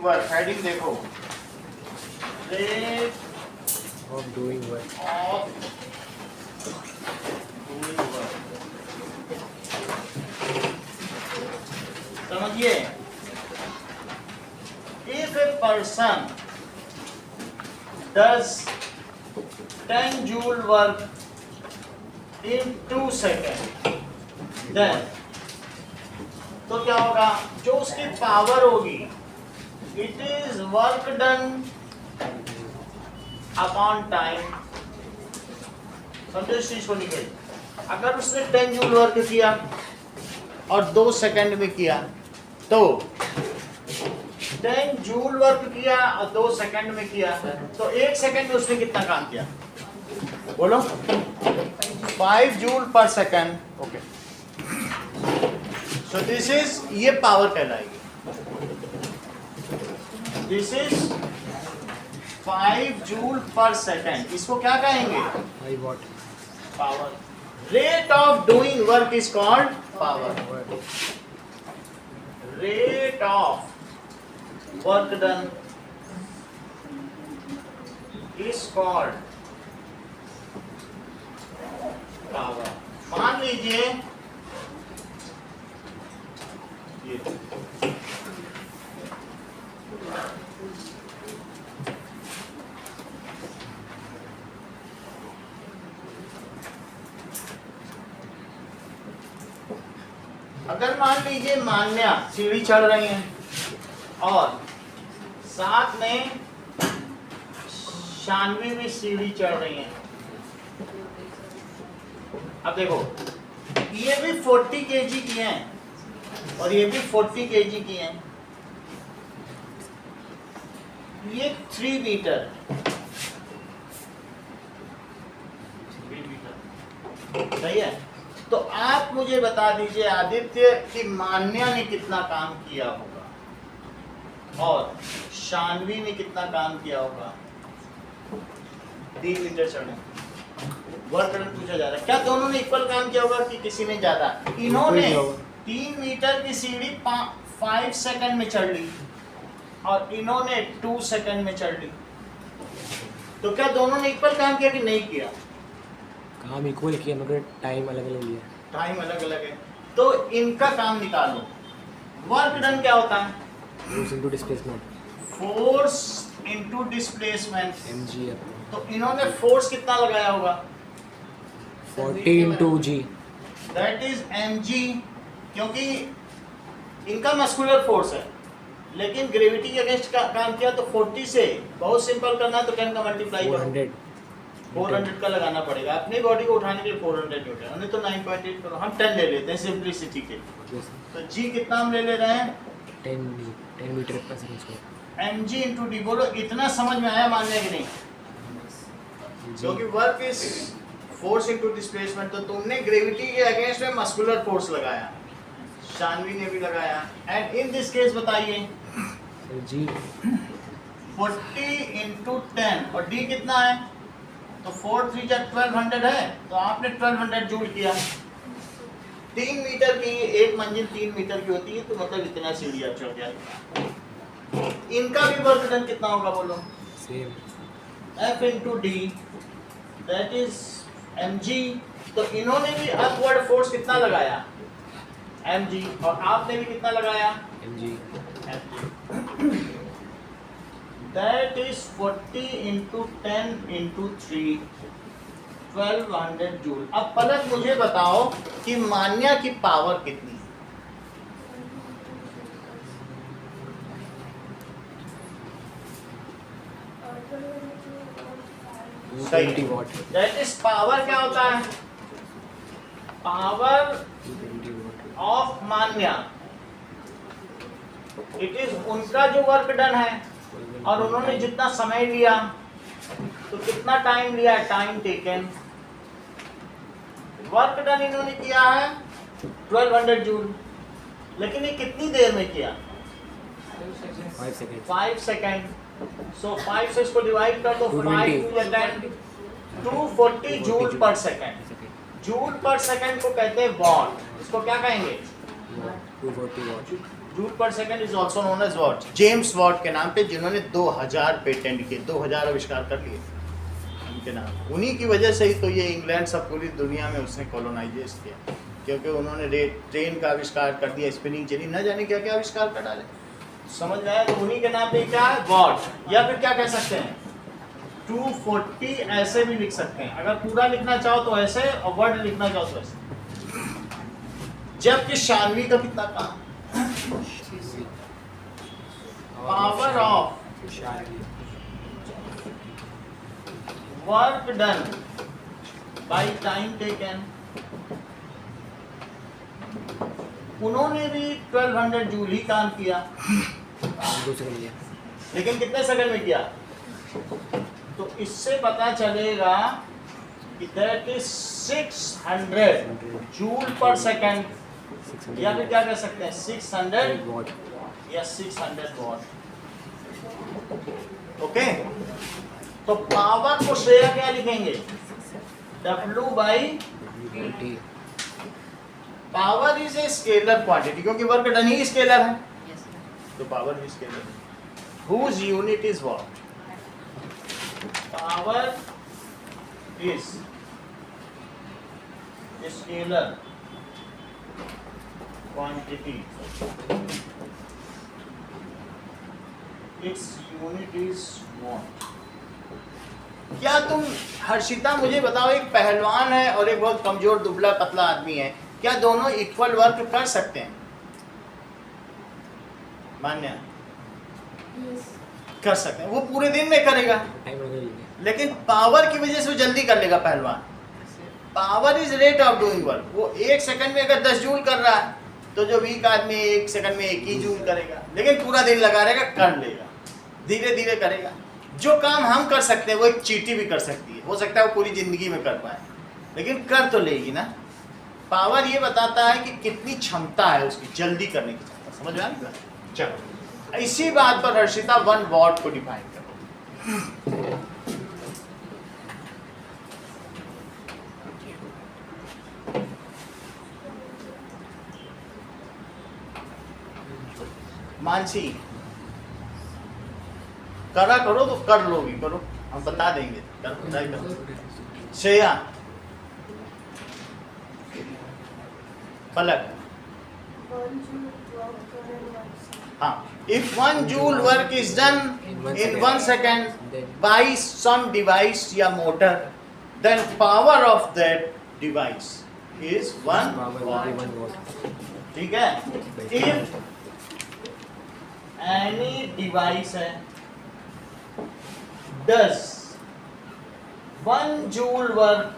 Work heading देखो, rate of doing work. Of doing work. समझिए, if a person does 10 joule work in 2 seconds, then तो क्या होगा, जो उसकी पावर होगी, it is work done upon time. समझो इस चीज को निकल, अगर उसने 10 जूल वर्क किया और 2 सेकंड में किया, तो 10 जूल वर्क किया और 2 सेकंड में किया, तो 1 सेकंड में उसने कितना काम किया बोलो? 5 joule per second. Okay, so this is, ये पावर कहलाएगी। This is 5 joule per second. इसको क्या कहेंगे? 5 watt power. Rate of doing work is called power. Rate of work done is called power. मान लीजिए ये अगर मान लीजिए मान्या सीढ़ी चढ़ रही हैं और साथ में शानवी भी सीढ़ी चढ़ रही हैं। अब देखो, ये भी 40 केजी की हैं और ये भी 40 केजी की हैं। ये 3 मीटर, सही है। तो आप मुझे बता दीजिए आदित्य कि मान्या ने कितना काम किया होगा और शानवी ने कितना काम किया होगा? 3 मीटर चढ़े, वर्क डन पूछा जा रहा है। क्या दोनों ने इक्वल काम किया होगा कि किसी ने ज्यादा? इन्होंने 3 मीटर की सीढ़ी 5 सेकंड में चढ़ ली और इन्होंने 2 सेकंड में चढ़ ली। तो क्या दोनों ने इक्वल काम किया कि नहीं किया? काम इक्वल किया मगर टाइम अलग अलग लिया। टाइम अलग अलग है। तो इनका काम निकालो। वर्क डन क्या होता है? Force into displacement. Force into displacement. mg है। तो इन्होंने फोर्स कितना लगाया होगा? 40 into g। That is mg, क्योंकि इनका मस्कुलर फोर्स है, लेकिन ग्रेविटी के अगेंस्ट का काम किया। तो 40 से बहुत सिंपल करना है तो 10 का मल्टीप्लाई करो, 400 का लगाना पड़ेगा। अपनी बॉडी को उठाने के लिए 400 न्यूटन, नहीं तो 9.8 करो। हम 10 ले लेते हैं सिंपलिसिटी के। तो g कितना हम ले रहे हैं? 10 मीटर पर second square. mg into D. बोलो इतना समझ में आया मानने की नहीं? क्योंकि work is force into displacement. तो तुमने ग्रेविटी के अगेंस्ट में मस्कुलर फोर्स लगाया, शानवी ने भी लगाया। एंड इन दिस केस बताइए, g 40 इंटू 10 और d कितना है? तो 4 3 जा 1200 है, तो आपने 1200 जूल किया। 3 मीटर की एक मंजिल 3 मीटर की होती है, तो मतलब इतना सीढ़ी आप चढ़ जाएगा। इनका भी वर्क डन कितना होगा बोलो? Same F into D, that is mg। तो इन्होंने भी अपवर्ड फोर्स कितना लगाया? mg। और आपने भी कितना लगाया? mg। That is 40 into 10 into 3, 1200 joule. अब पलक मुझे बताओ कि मान्या की पावर कितनी है? सही। 20 वॉट। दैट इज पावर क्या होता है? Power 20 what of Manya. It is उनका जो वर्क डन है और उन्होंने जितना समय लिया। तो कितना टाइम लिया? Time taken. वर्क डन इन्होंने किया है 1200 जूल, लेकिन ये कितनी देर में किया? 5 सेकंड। 5 सेकंड। सो 5 से इसको डिवाइड कर दो, 5 to 10, 240 joule per second. Joule per second को कहते हैं वॉट। इसको क्या कहेंगे? 240 watt. Joule per second is also known as watt, James Watt के नाम पे, जिन्होंने 2000 पेटेंट किए, 2000 आविष्कार कर लिए उनके नाम। उन्हीं की वजह से ही तो ये इंग्लैंड सब पूरी दुनिया में उसने कॉलोनाइज किया, क्योंकि उन्होंने ट्रेन का आविष्कार कर दिया, स्पिनिंग जेनी, न जाने क्या क्या आविष्कार कर डाले। समझ में आया? तो उन्हीं के नाम पे क्या है, वॉट। या फिर क्या कह सकते हैं, 240 ऐसे भी लिख सकते हैं, अगर पूरा लिखना चाहो तो ऐसे, और वर्ड लिखना चाहो तो ऐसे। जबकि शानवी का कितना काम, power of work done by time taken, उन्होंने भी 1200 जूल ही काम किया, 2 सेकंड लिया। लेकिन कितने सेकंड में किया? तो इससे पता चलेगा कि that is 600 joule per second, या फिर क्या कह सकते हैं 600 वॉट। या 600 वॉट। ओके, तो पावर को श्रेया क्या लिखेंगे, W by T. Power is a scalar quantity, क्योंकि वर्क डन ही स्केलर है, तो पावर भी स्केलर है। Whose unit is what? Power is a scalar quantity. Its unit is watt. क्या तुम हर्षिता मुझे बताओ, एक पहलवान है और एक बहुत कमजोर दुबला पतला आदमी है, क्या दोनों इक्वल वर्क कर सकते हैं? मान्य कर सकते हैं, वो पूरे दिन में करेगा, टाइम लगेगा। लेकिन पावर की वजह से वो जल्दी कर लेगा पहलवान। Power is rate of doing work, वो 1 सेकंड में अगर 10 जूल कर रहा है, तो जो वीक आदमी 1 सेकंड में 1 ही जूल करेगा, लेकिन पूरा दिन लगा रहेगा, कर लेगा, धीरे धीरे करेगा। जो काम हम कर सकते हैं वो एक चींटी भी कर सकती है, हो सकता है वो पूरी जिंदगी में कर पाए, लेकिन कर तो लेगी ना। पावर ये बताता है कि कितनी क्षमता है उसकी, जल्दी करने की क्षमता। समझ में आ गया? चलो, इसी बात पर हर्षिता 1 वॉट को डिफाइन करो। मानसी करा करो तो कर लोगी, करो, हम बता देंगे, ट्राई करो। श्रेया, पलक, हाँ, if 1 joule work is done in 1 second by some device या motor, then power of that device is 1 watt. ठीक है? If any device है does 1 joule work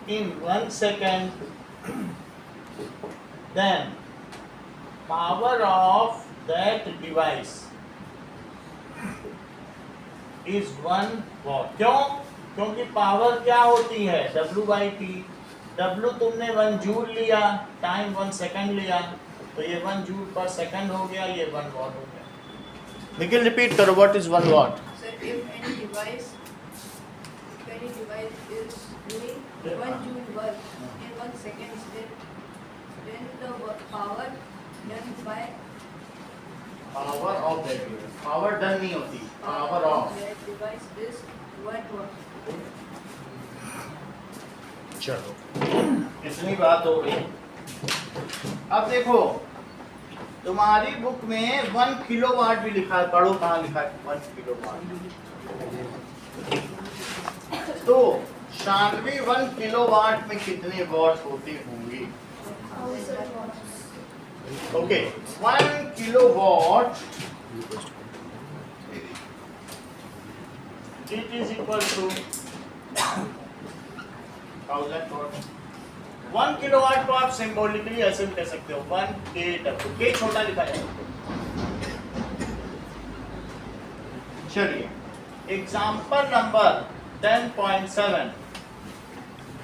in 1 second, then power of that device is 1 watt. क्यों? क्योंकि power क्या होती है, W by T। W तुमने 1 जूल लिया, टाइम 1 सेकंड लिया, तो ये 1 जूल पर सेकंड हो गया, ये 1 वॉट हो गया। लेकिन रिपीट करो, what is 1 what? Sir, if any device is doing 1 joule work in 1 second, then the power done by power of that device, power done नहीं होती, power of that device is 1 watt. चलो, इतनी बात हो गई। अब देखो, तुम्हारी बुक में 1 किलोवाट भी लिखा है, पढ़ो कहाँ लिखा है 1 किलोवाट। तो शानवी 1 किलोवाट में कितने वॉट होते होंगे? Okay, 1 kilowatt it is equal to 1000 watt. 1 kilowatt को आप सिंबॉलिकली ऐसे भी कह सकते हो 1 kW, के छोटा लिखा जाएगा। चलिए, example number 10.7,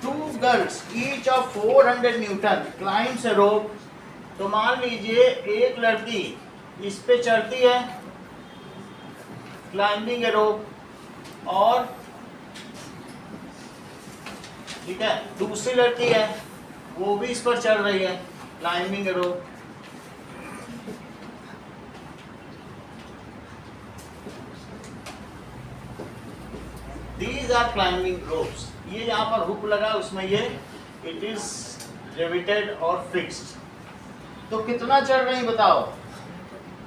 2 girls each of 400 newton climbs a rope. तो मान लीजिए एक लड़की इस पे चढ़ती है, क्लाइंबिंग ए रोप, और ठीक है, दूसरी लड़की है वो भी इस पर चढ़ रही है, climbing A rope. These are climbing ropes. ये यहाँ पर हुक लगा उसमें ये it is riveted और fixed. तो कितना चढ़ रही बताओ?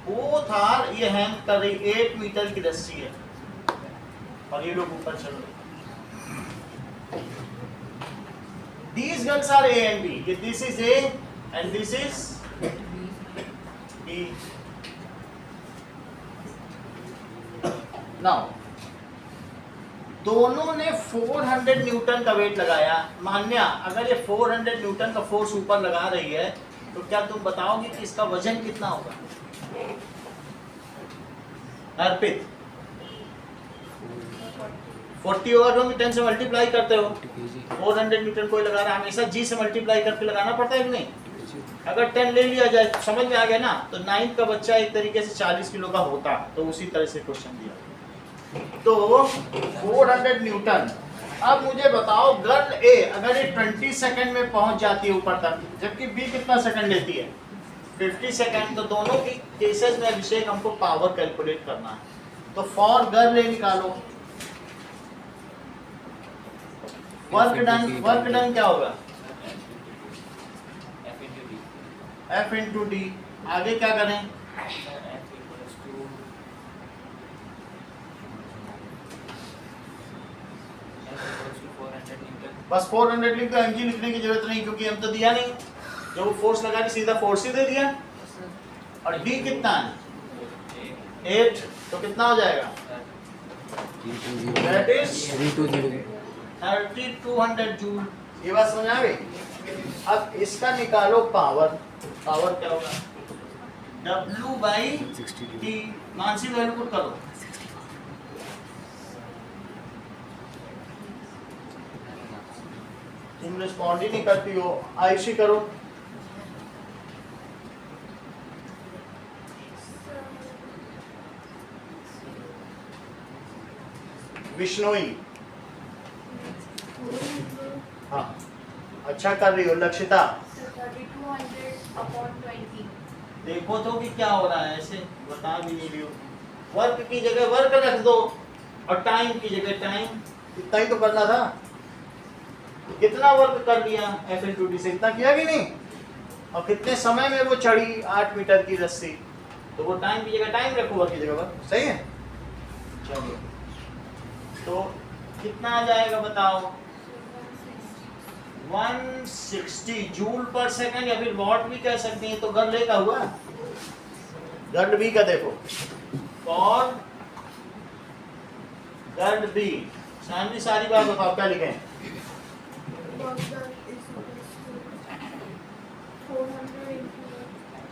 बोथ आर ये हैंग कर रही 8 मीटर की रस्सी है और ये लोग ऊपर चल रहे. These girls are A and B. This is A and this is B. Now, दोनों ने 400 न्यूटन का वेट लगाया. मान्या, अगर ये 400 न्यूटन का फोर्स ऊपर लगा रही है तो क्या तुम बताओगे कि इसका वजन कितना होगा? अर्पित 40 होगा. तुम 10 से मल्टीप्लाई करते हो. 400 न्यूटन कोई लगा रहा है, हमेशा जी से मल्टीप्लाई करके लगाना पड़ता है कि नहीं? अगर 10 ले लिया जाए, समझ में आ गया ना? तो 9 का बच्चा एक तरीके से 40 किलो का होता, तो उसी तरह से क्वेश्चन दिया. तो 400 न्यूटन. अब मुझे बताओ गर्ल ए अगर ये 20 सेकंड में पहुंच जाती है ऊपर तक, जबकि बी कितना सेकंड लेती है? 50 सेकंड. तो दोनों की केसेस में अभिषेक हमको पावर कैलकुलेट करना है. तो फॉर गर्ल ए निकालो. वर्क डन क्या होगा? F into D. आगे क्या करें? बस 400 लिख दो. mg लिखने की जरूरत नहीं क्योंकि हम तो दिया नहीं. जो वो फोर्स लगा के सीधा फोर्स ही दे दिया. और डी कितना है? 8. तो कितना हो जाएगा? That is 3200 joule. ये बात समझ आ गई? अब इसका निकालो पावर. पावर क्या होगा? W by T. Mansi value put करो. तुम रिस्पॉन्ड ही नहीं करती हो. आयुषी करो. विष्णोई. हाँ अच्छा कर रही हो. लक्षिता 3200/20. देखो तो कि क्या हो रहा है. ऐसे बता भी नहीं रही हो. वर्क की जगह वर्क रख दो और टाइम की जगह टाइम. इतना ही तो करना था. कितना वर्क कर लिया F इंटू डी से? इतना किया कि नहीं? और कितने समय में वो चढ़ी 8 मीटर की रस्सी? तो वो टाइम की जगह टाइम रखो, वर्क की जगह वर्क. सही है. चलिए तो कितना आ जाएगा बताओ? 160 जूल पर सेकंड या फिर वॉट भी कह सकते हैं. तो गर्ल ए का हुआ. गर्ल बी का देखो. और गर्ल बी सामने सारी बात बताओ क्या लिखे?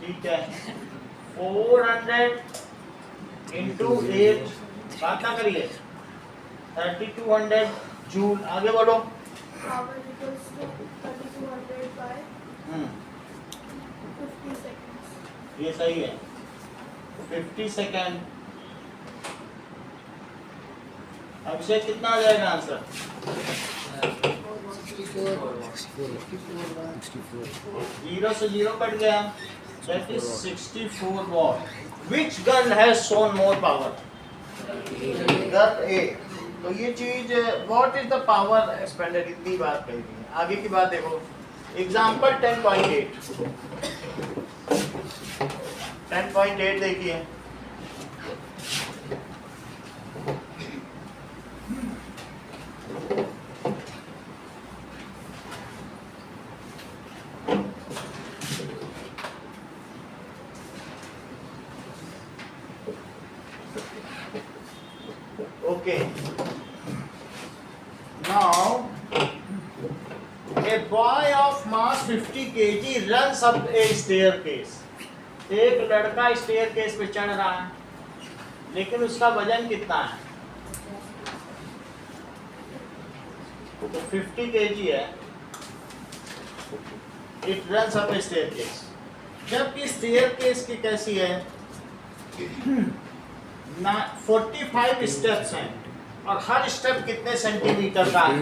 ठीक है. 400 इंटू 8. बात ना करिए. 3200 जूल. आगे बोलो. Power equals to 3200 by 50 seconds. ये सही है. 50 सेकेंड. अभिषेक कितना आ जाएगा आंसर? 0 से 0 कट गया. That is 64 watt. Which girl has shown more power? Girl A. तो ये चीज what is the power expanded. इतनी बात कही थी. आगे की बात देखो. एग्जाम्पल 10.8. 10.8 देखिए. Okay. Now, a boy of mass 50 kg runs up a staircase. एक लड़का staircase पे चढ़ रहा है, लेकिन उसका वजन कितना है? तो 50 kg है. It runs up a staircase. जबकि staircase की कैसी है? 45 स्टेप्स हैं और हर स्टेप कितने सेंटीमीटर का है?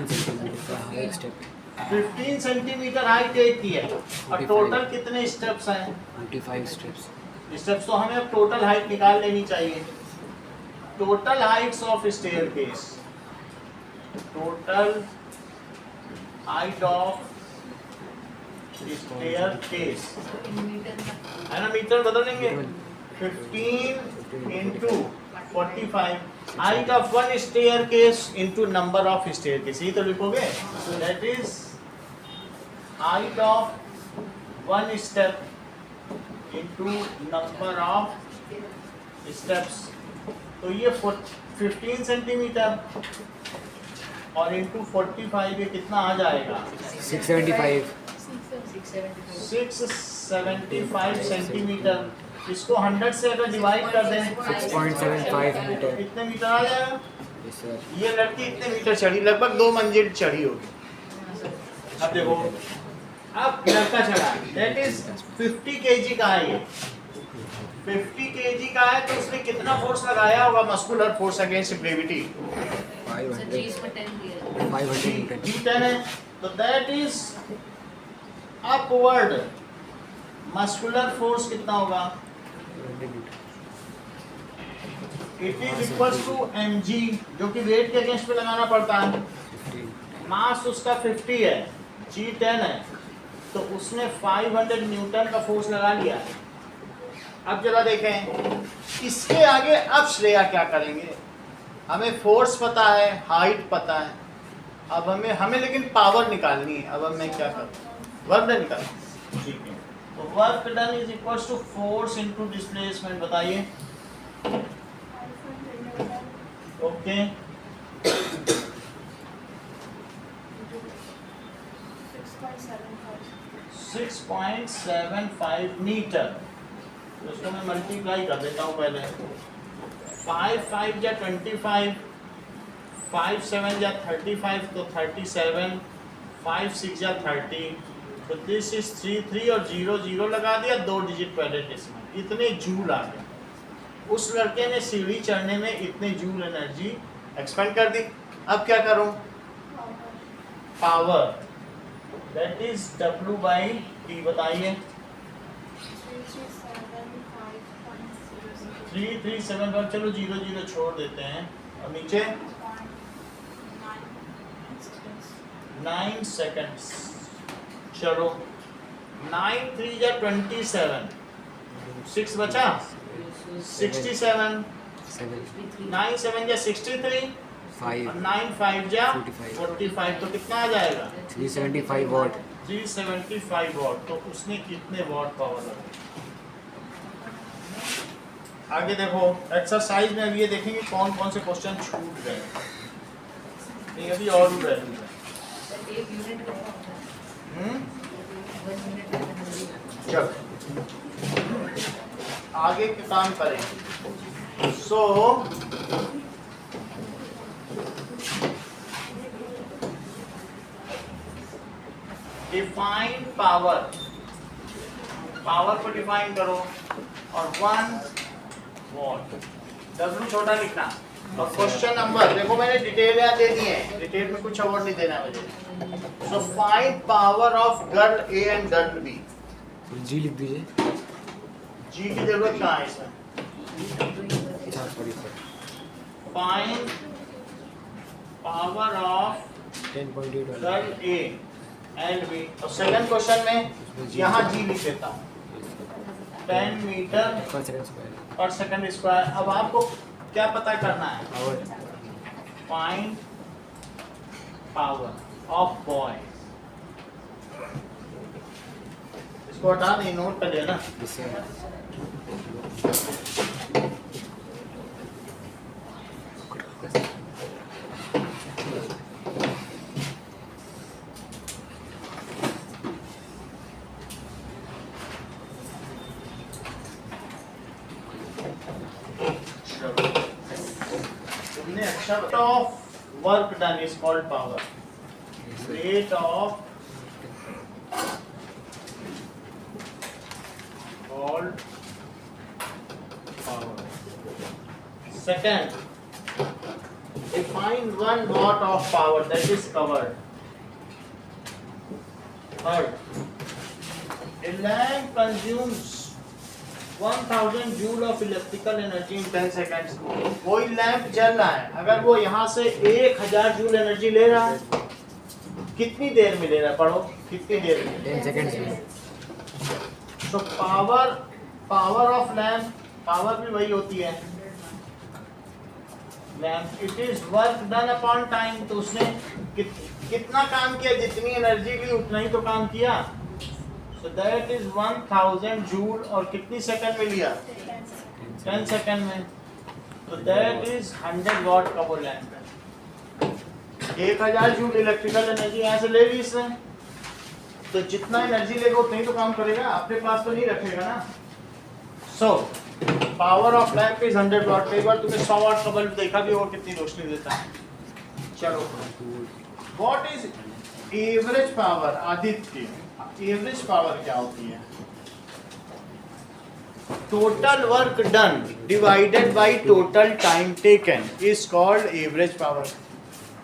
15 सेंटीमीटर हाइट एक की है. और टोटल कितने स्टेप्स हैं? 25 स्टेप्स. स्टेप्स तो हमें अब टोटल हाइट निकाल लेनी चाहिए. Total Heights of staircase total height of staircase in meter है ना, मीटर बदल लेंगे 15 into 45 height of one staircase into number of staircase, ये तो लिखोगे. So that is height of one step into number of steps. तो ये 15 centimetre और इंटू 45 ये कितना आ जाएगा 675. 675 सेंटीमीटर. इसको 100 से अगर डिवाइड कर दें 6.75 मीटर. कितने मीटर आ जाएगा. Yes sir. ये लड़की इतने मीटर चढ़ी, लगभग 2 मंजिल चढ़ी होगी. अब देखो, अब लड़का चढ़ा, दैट इज 50 केजी का है. ये 50 केजी का है तो उसने कितना फोर्स लगाया होगा, muscular force against gravity 500 newton. G10 है. तो that is upward muscular force कितना होगा, it is equal to mg, जो कि वेट के अगेंस्ट पे लगाना पड़ता है. मास उसका 50 है, G10 है, तो उसने 500 न्यूटन का फोर्स लगा लिया है. अब जरा देखें इसके आगे अब श्रेया क्या करेंगे. हमें फोर्स पता है, हाइट पता है, अब हमें लेकिन पावर निकालनी है. अब मैं क्या करूँ, वर्क डन निकालना. ठीक है, तो work done is equal to force into displacement. बताइए. Okay, 6.75 metre. तो उसको मैं मल्टीप्लाई कर देता हूँ पहले. 5 5 या 25, 5 7 या 35, तो 37, 5 6 या 30. तो दिस इज 3 3 और 0 0 लगा दिया, 2 डिजिट पहले डेसिमल. इतने जूल आ गए. उस लड़के ने सीढ़ी चढ़ने में इतने जूल एनर्जी एक्सपेंड कर दी. अब क्या करूं, power that is W by T. बताइए. 337, चलो 0 0 छोड़ देते हैं और नीचे 9 सेकंड्स. चलो 9 3 या 27, 6 बचा 67, 9 7 या 63 और 9 5 या 45. तो कितना आ जाएगा 375 वॉट. 375 वॉट. तो उसने कितने वॉट पावर लगाई. आगे देखो एक्सरसाइज में. अब ये देखेंगे कौन कौन से क्वेश्चन छूट गए. नहीं अभी और भी वैल्यू है. एक यूनिट का होता है 1 मिनट में. चलो आगे के काम करें. सो डिफाइन पावर. पावर को डिफाइन करो और 1 वॉट. W छोटा लिखना. और क्वेश्चन नंबर देखो मैंने डिटेल यहाँ दे दिए हैं. डिटेल में कुछ अवार्ड नहीं देना मुझे. So find power of girl A and girl B. जी लिख दीजिए. G की जरूरत कहाँ है इसमें. अच्छा sorry sir. Find power of 10.8 वाला. Girl A and B. और सेकंड क्वेश्चन में यहाँ G लिख देता हूँ. 10 मीटर पर सेकंड स्क्वायर. पर सेकंड स्क्वायर. अब आपको क्या पता करना है, power. Find power of boy. इसको हटा दें, नोट कर लेना. जिससे तुमने अच्छा. Of work done is called power. Rate of called power. Second, define 1 watt of power that is covered. Third, a lamp consumes 1000 joule of electrical energy in 10 seconds. कोई lamp जल रहा है, अगर वो यहाँ से 1000 जूल एनर्जी ले रहा है, कितनी देर में ले रहा है? पढ़ो, कितनी देर में? 10 seconds में। तो पावर ऑफ लैंप, पावर भी वही होती है lamp, it is work done upon time. तो उसने कितना काम किया? जितनी एनर्जी ली उतना ही तो काम किया। सो दैट इज 1000 जूल, और कितनी सेकंड में लिया? 10 सेकंड में। तो दैट इज 100 वॉट का वो लैंप है। 1000 जूल इलेक्ट्रिकल एनर्जी यहाँ से ले ली इसने, तो जितना एनर्जी लेगा उतना ही तो काम करेगा, अपने पास तो नहीं रखेगा ना। So power of lamp is 100 what. कई बार तुमने 100 वॉट का बल्ब देखा भी होगा, कितनी रोशनी देता है। चलो, what is average power? Aditya, average power क्या होती है? Total work done divided by total time taken is called average power.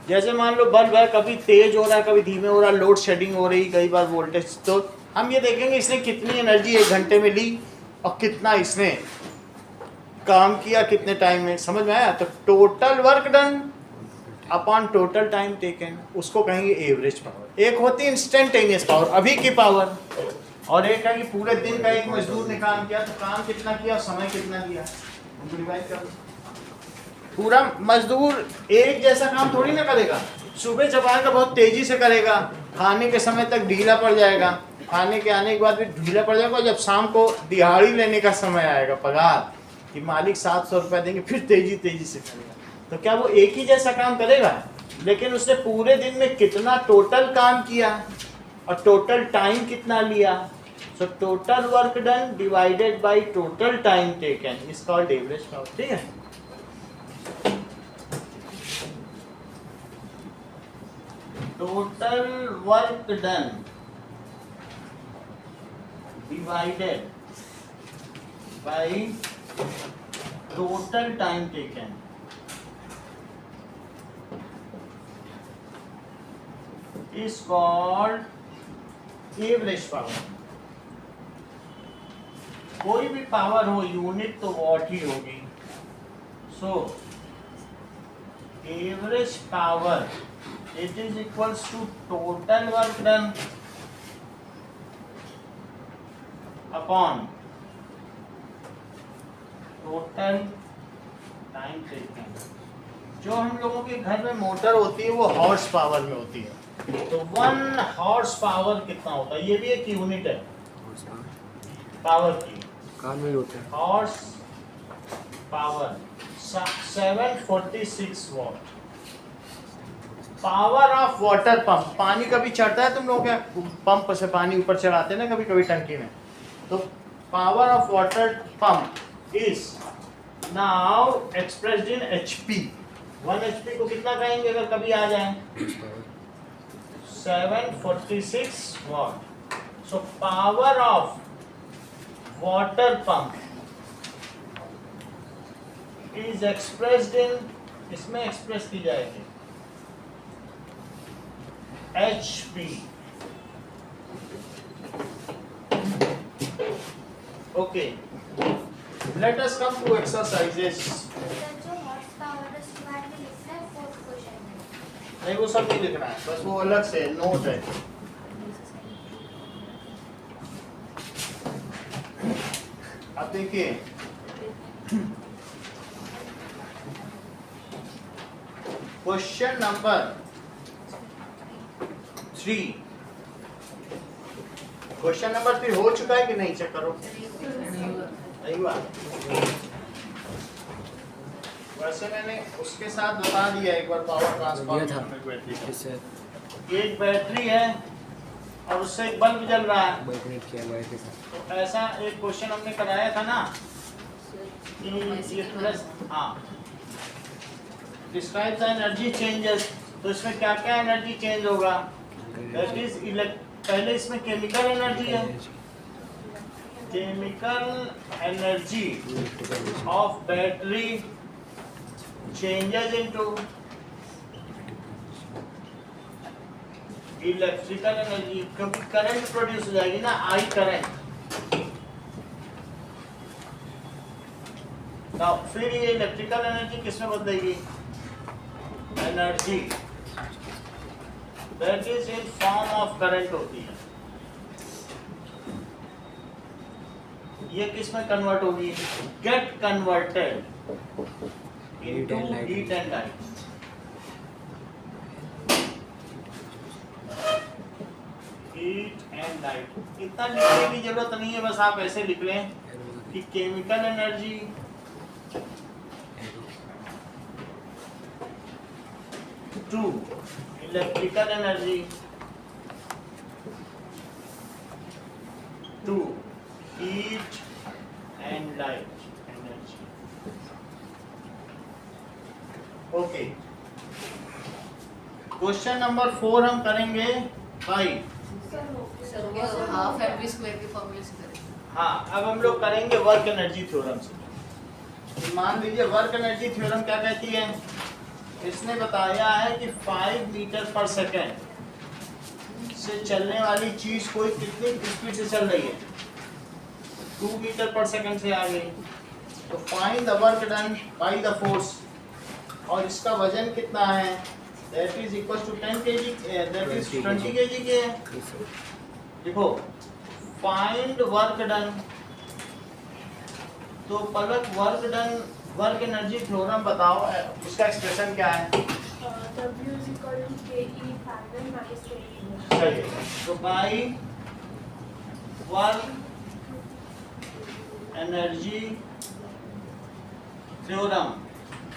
जैसे मान लो बल्ब है, कभी तेज हो रहा है, कभी धीमे हो रहा है, लोड शेडिंग हो रही, कई बार वोल्टेज, तो हम ये देखेंगे इसने कितनी एनर्जी 1 घंटे में ली और कितना इसने काम किया कितने टाइम में। समझ में आया? तो total work done upon total time taken, उसको कहेंगे एवरेज पावर। एक होती है इंस्टेंटेनियस पावर, अभी की पावर, और एक है कि पूरे दिन का एक मजदूर ने काम किया, तो काम कितना किया, समय कितना लिया। उनको डिवाइड कर दो। पूरा मजदूर एक जैसा काम थोड़ी ना करेगा। सुबह जब आएगा बहुत तेजी से करेगा, खाने के समय तक ढीला पड़ जाएगा, खाने के आने के बाद भी ढीला पड़ जाएगा। जब शाम को दिहाड़ी लेने का समय आएगा, पगार कि मालिक 700 रुपये देंगे, फिर तेजी से करेगा। तो क्या वो एक ही जैसा काम करेगा? लेकिन उसने पूरे दिन में कितना टोटल काम किया और टोटल टाइम कितना लिया। So total work done divided by total time taken is called average power. ठीक है, total work done divided by total time taken is called average power. कोई भी पावर हो, यूनिट तो वॉट ही होगी। So average power it is equals to total work done upon total time taken. जो हम लोगों के घर में मोटर होती है वो हॉर्स पावर में होती है। तो 1 हॉर्स पावर कितना होता है? ये भी एक यूनिट है पावर की। काम नहीं होता है। Horse power 746 what. Power of water pump, पानी कभी चढ़ता है तुम लोग क्या पंप से पानी ऊपर चढ़ाते हैं ना कभी कभी टंकी में, तो power of water pump is now expressed in HP। 1 HP को कितना कहेंगे अगर कभी आ जाए? 746 watt. So power of water pump is expressed in, इसमें एक्सप्रेस की जाएगी HP. Okay. Let us come to exercises. नहीं वो सब नहीं लिखना है, बस वो अलग से नोट है। अब देखिए क्वेश्चन नंबर 3। क्वेश्चन नंबर 3 हो चुका है कि नहीं? चेक करो। नहीं हुआ? वैसे मैंने उसके साथ बता दिया एक बार पावर ट्रांसफार्मर। एक बैटरी है और उससे एक बल्ब जल रहा है। तो ऐसा एक क्वेश्चन हमने कराया था ना कि ये प्लस, हाँ, डिस्क्राइब द एनर्जी चेंजेस। तो इसमें क्या क्या एनर्जी चेंज होगा? दैट इज पहले इसमें केमिकल एनर्जी है, chemical energy of battery changes into electrical energy, क्योंकि करंट प्रोड्यूस हो जाएगी ना, आई करंट। ना फिर ये इलेक्ट्रिकल एनर्जी किस में बदलेगी? Energy that is in form of current होती है, ये किस में कन्वर्ट होगी? Get converted into heat and light. Heat and light इतना लिखने की जरूरत नहीं है, बस आप ऐसे लिख लें कि chemical energy to electrical energy to heat and light energy. Okay, question number 4 हम करेंगे भाई। सर वो हाफ एम वी स्क्वायर के फॉर्मूले से करें। हाँ, अब हम लोग करेंगे वर्क एनर्जी थ्योरम से। मान लीजिए वर्क एनर्जी थ्योरम क्या कहती है? इसने बताया है कि 5 मीटर पर सेकेंड से चलने वाली चीज कोई कितनी स्पीड से चल रही है? 2 मीटर पर सेकेंड से आ गई। तो find the work done by the force, और इसका वजन कितना है? That is equal to 10 kg, that is 20 kg के है। देखो फाइंड वर्क डन, तो पलक वर्क एनर्जी थ्योरम बताओ, उसका एक्सप्रेशन क्या है? W is equal to KE parallel minus KE. सही है। तो by work energy theorem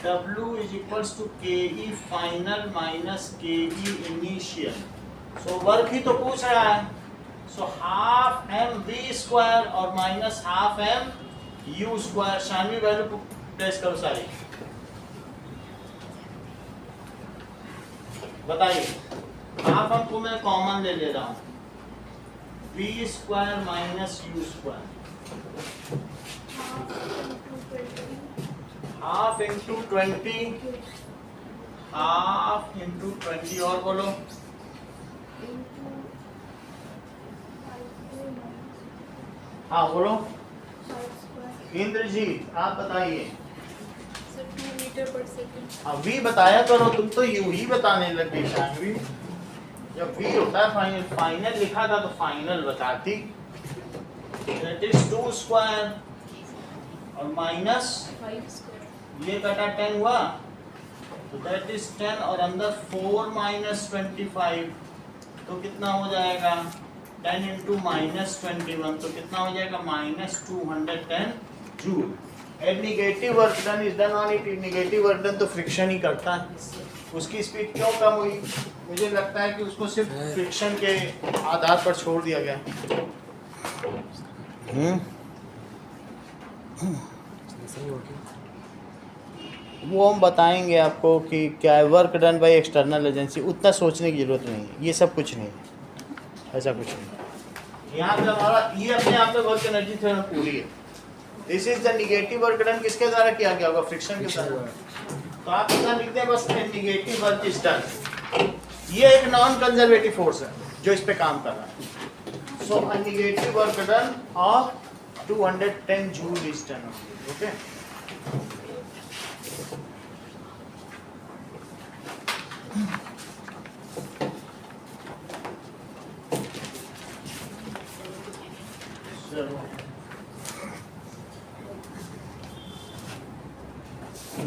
W is equals to KE final minus KE initial. So work ही तो पूछ रहा है, सो हाफ mv स्क्वायर और minus half mu square. Shanvi value place करो सारी, बताइए। हाफ हमको मैं कॉमन ले रहा हूँ, v square minus u square, half into 20, half into 20, और बोलो। हाँ बोलो इंद्रजीत, आप बताइए। So 2 meter per second. अब v बताया करो, तुम तो यू ही बताने लग गई शानवी। जब v होता है फाइनल लिखा था तो फाइनल बताती। दैट इज 2 स्क्वायर और माइनस 5 square. ये कटा 10 हुआ, तो दैट इज 10 और अंदर 4 माइनस 25, तो कितना हो जाएगा? 10 इंटू माइनस 21, तो कितना हो जाएगा? Minus 210 joule. And negative work done is done on it. Negative work done तो फ्रिक्शन ही करता है। उसकी स्पीड क्यों कम हुई? मुझे लगता है कि उसको सिर्फ फ्रिक्शन के आधार पर छोड़ दिया गया। वो हम बताएंगे आपको कि क्या है work done by external agency. उतना सोचने की जरूरत नहीं है, ये सब कुछ नहीं है, ऐसा कुछ नहीं। यहाँ पे हमारा ये अपने आप में वर्क एनर्जी थ्योरम पूरी है। This is the negative work done किसके द्वारा किया गया होगा? फ्रिक्शन के द्वारा। तो आप इतना लिखते हैं बस, निगेटिव वर्क इज डन। ये एक नॉन कंजर्वेटिव फोर्स है जो इस पे काम कर रहा है। So uh negative work done of 210 joule is done. Okay,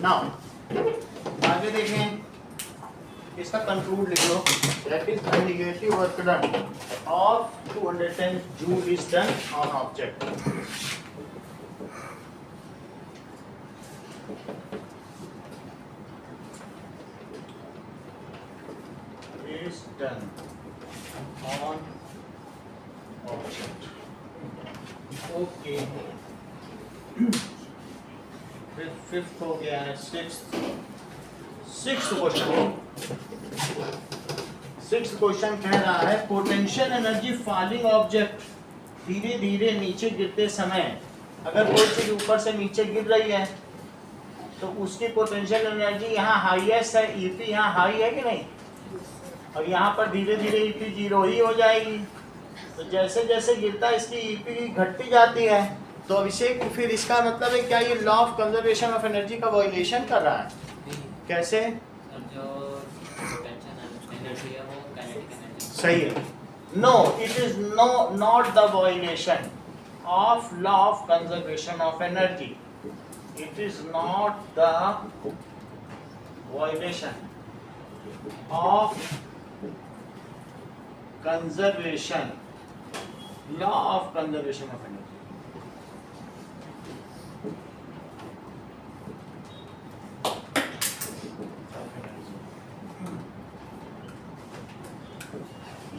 now आगे देखें, इसका कंक्लूड लिख लो। That is the negative work done of 210 joule is done on object. is done on object. Okay. फिर फिफ्थ हो गया है, सिक्स्थ क्वेश्चन कह रहा है पोटेंशियल एनर्जी फॉलिंग ऑब्जेक्ट। धीरे धीरे नीचे गिरते समय अगर कोई चीज ऊपर से नीचे गिर रही है तो उसकी पोटेंशियल एनर्जी यहाँ हाईएस्ट है, ईपी यहाँ हाई है कि नहीं, और यहाँ पर धीरे धीरे ईपी 0 ही हो जाएगी। तो जैसे जैसे गिरता है इसकी ईपी घटती जाती है, तो अभिषेक फिर इसका मतलब है क्या ये law of conservation of energy का वायलेशन कर रहा है? कैसे? जो पोटेंशियल एनर्जी है वो काइनेटिक एनर्जी सही है। No, it is not the violation of law of conservation of energy. It is not the violation of conservation law of conservation of energy.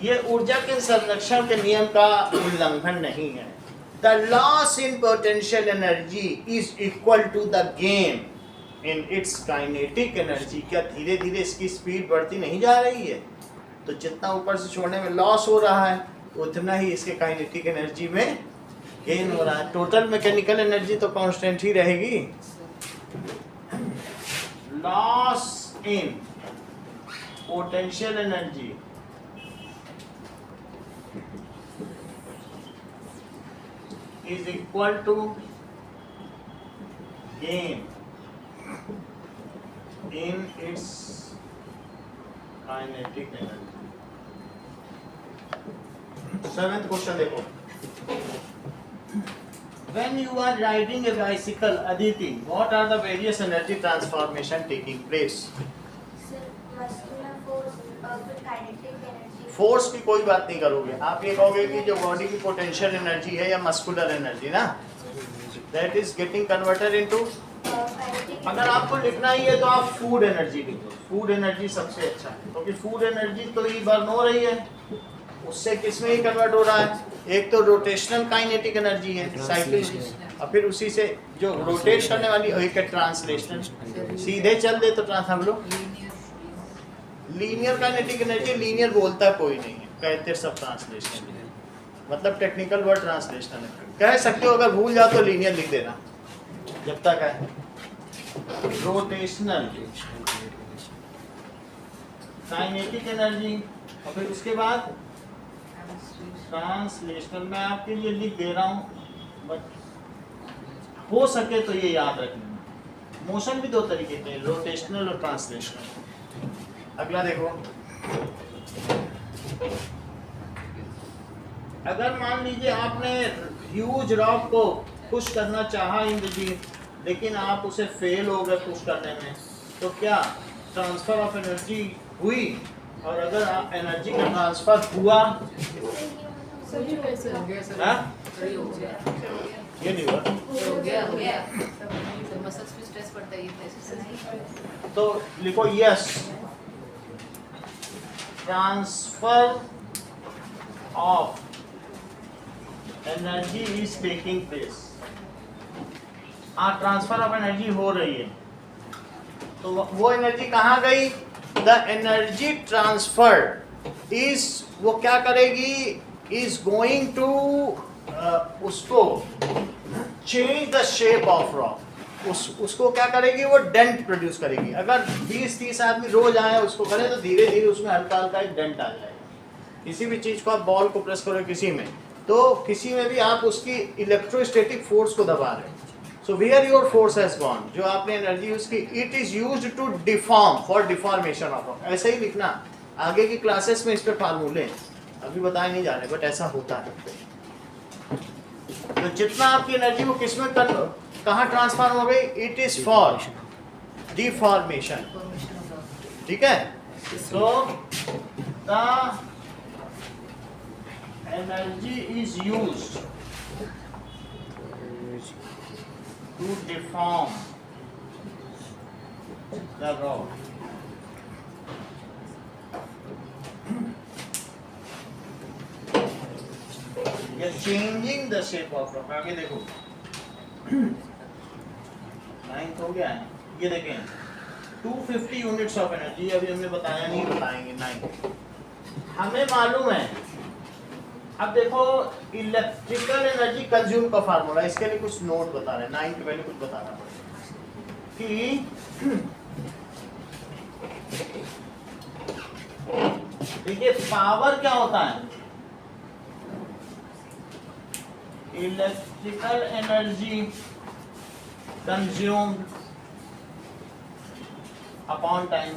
ये ऊर्जा के संरक्षण के नियम का उल्लंघन नहीं है। The loss in potential energy is equal to the gain in its kinetic energy. क्या धीरे धीरे इसकी स्पीड बढ़ती नहीं जा रही है? तो जितना ऊपर से छोड़ने में लॉस हो रहा है उतना ही इसके काइनेटिक एनर्जी में गेन हो रहा है। टोटल मैकेनिकल एनर्जी तो कांस्टेंट ही रहेगी। Loss in potential energy is equal to gain in its kinetic energy। Seventh question देखो। When you are riding a bicycle, Aditi, what are the various energy transformation taking place? Sir, muscular force और फिर kinetic energy। Force की कोई बात नहीं करोगे, आप ये कहोगे कि जो बॉडी की पोटेंशियल एनर्जी है या मस्कुलर एनर्जी ना, that is getting converted into. kinetic अगर आपको लिखना ही है तो आप फूड एनर्जी लिखो। फूड एनर्जी सबसे अच्छा है क्योंकि फूड एनर्जी तो ही बर्न हो रही है, उससे किस में ही कन्वर्ट हो रहा है? एक तो रोटेशनल काइनेटिक एनर्जी है साइकिल, और फिर उसी से जो रोटेट करने वाली एक है ट्रांसलेशनल। सीधे चल दे तो ट्रांस हम लोग लीनियर काइनेटिक एनर्जी, लीनियर बोलता कोई नहीं है, कहते सब ट्रांसलेशनल, मतलब टेक्निकल वर्ड ट्रांसलेशनल है। कह सकते हो, अगर भूल जाओ तो लीनियर लिख देना जब तक है। रोटेशनल काइनेटिक एनर्जी और फिर उसके बाद ट्रांसलेशनल। मैं आपके लिए लिख दे रहा हूँ, बट हो सके तो ये याद रख लेना। मोशन भी दो तरीके के, रोटेशनल और ट्रांसलेशनल। अगला देखो, अगर मान लीजिए आपने ह्यूज रॉक को पुश करना चाहा इन द डीप, लेकिन आप उसे फेल हो गए पुश करने में, तो क्या ट्रांसफर ऑफ एनर्जी हुई? और अगर एनर्जी का ट्रांसफर हुआ, सही कैसे हो गया सर? हाँ? सही हो गया। ये नहीं हुआ हो गया। मसल्स पे स्ट्रेस पड़ता है ये प्लेसेस। तो लिखो yes, transfer of energy is taking place. हाँ, ट्रांसफर ऑफ एनर्जी हो रही है। तो वो एनर्जी कहाँ गई? द एनर्जी ट्रांसफर इज, वो क्या करेगी? इज गोइंग टू उसको change the shape of rock. उसको क्या करेगी? वो डेंट प्रोड्यूस करेगी। अगर 20-30 आदमी रोज आए उसको करें तो धीरे धीरे उसमें हल्का हल्का एक डेंट आ जाएगा। किसी भी चीज़ को आप बॉल को प्रेस करो किसी में, तो किसी में भी आप उसकी इलेक्ट्रोस्टैटिक फोर्स को दबा रहे हैं। So where your force has gone, जो आपने एनर्जी यूज की, it is used to deform, for deformation of rock. ऐसे ही लिखना, आगे की क्लासेस में इस पे फार्मूले अभी बताए नहीं जा रहे, बट ऐसा होता है। तो जितना आपकी एनर्जी वो किस में कहाँ ट्रांसफॉर्म हो गई? It is for deformation. ठीक है, so the energy is used to deform the rock। You're changing the shape of rock। आगे देखो, 9th हो गया है। ये देखें 250 यूनिट्स ऑफ एनर्जी, अभी हमने बताया नहीं, बताएंगे 9। हमें मालूम है, अब देखो इलेक्ट्रिकल एनर्जी कंज्यूम का फार्मूला, इसके लिए कुछ नोट बता रहे हैं, 9 के पहले कुछ बताना पड़ेगा कि देखिए पावर क्या होता है? Electrical energy consumed upon time.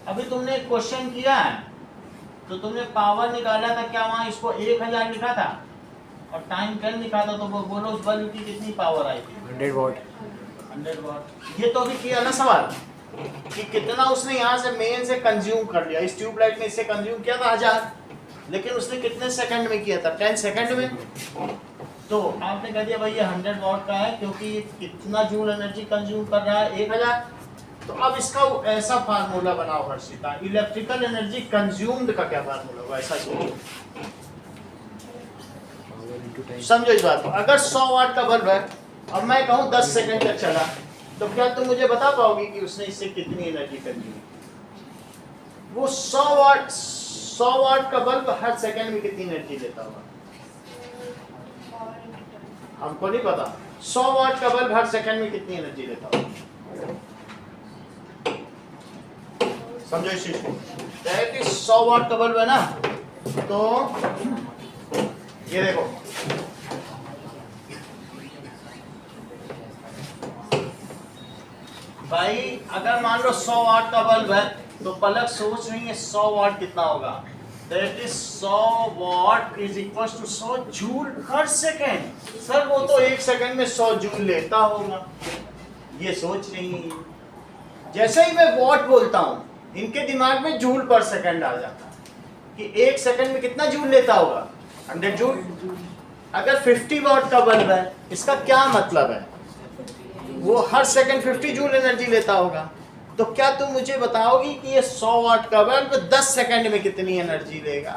अभी तुमने एक क्वेश्चन किया है तो तुमने पावर निकाला था, क्या वहां इसको 1000 लिखा था और टाइम 10 लिखा था, तो वो बोलो उस बल्ब की कितनी पावर आई थी? 100 वॉट। 100 वाट। ये तो अभी किया ना सवाल कि कितना उसने यहाँ से मेन से कंज्यूम कर लिया। इस ट्यूबलाइट ने इससे कंज्यूम किया था 1000, लेकिन उसने कितने सेकंड में किया था? 10 सेकंड में। तो आपने कह दिया भाई ये 100 वाट का है क्योंकि ये कितना जूल एनर्जी कंज्यूम कर रहा है? 1000। तो अब इसका ऐसा फार्मूला बनाओ हर्षिता, इलेक्ट्रिकल एनर्जी कंज्यूम्ड का क्या फार्मूला होगा, ऐसा सोचो। Power into time. समझो इस बात को। अगर 100 वाट का बल्ब है, अब मैं कहूँ 10 सेकंड तक चला, तो क्या तुम मुझे बता पाओगे कि उसने इससे कितनी एनर्जी कंज्यूम की? वो 100 वाट का बल्ब हर सेकंड में कितनी एनर्जी लेता होगा? हमको नहीं पता। 100 वाट का बल्ब हर सेकंड में कितनी एनर्जी लेता होगा? समझो इस चीज को। 100 वाट का बल्ब है ना, तो ये देखो भाई, अगर मान लो 100 वाट का बल्ब है तो पलक सोच रही है 100 वाट कितना होगा? That is 100 watt is equal to 100 joule हर सेकेंड। सर वो तो 1 सेकंड में 100 जूल लेता होगा, ये सोच रही है। जैसे ही मैं वॉट बोलता हूं, इनके दिमाग में जूल पर सेकंड आ जाता है कि 1 सेकंड में कितना जूल लेता होगा? 100 जूल। अगर 50 वाट का बल्ब है, इसका क्या मतलब है? वो हर सेकंड 50 जूल एनर्जी लेता होगा। तो क्या तुम मुझे बताओगी कि ये 100 वाट का बल्ब 10 सेकंड में कितनी एनर्जी देगा?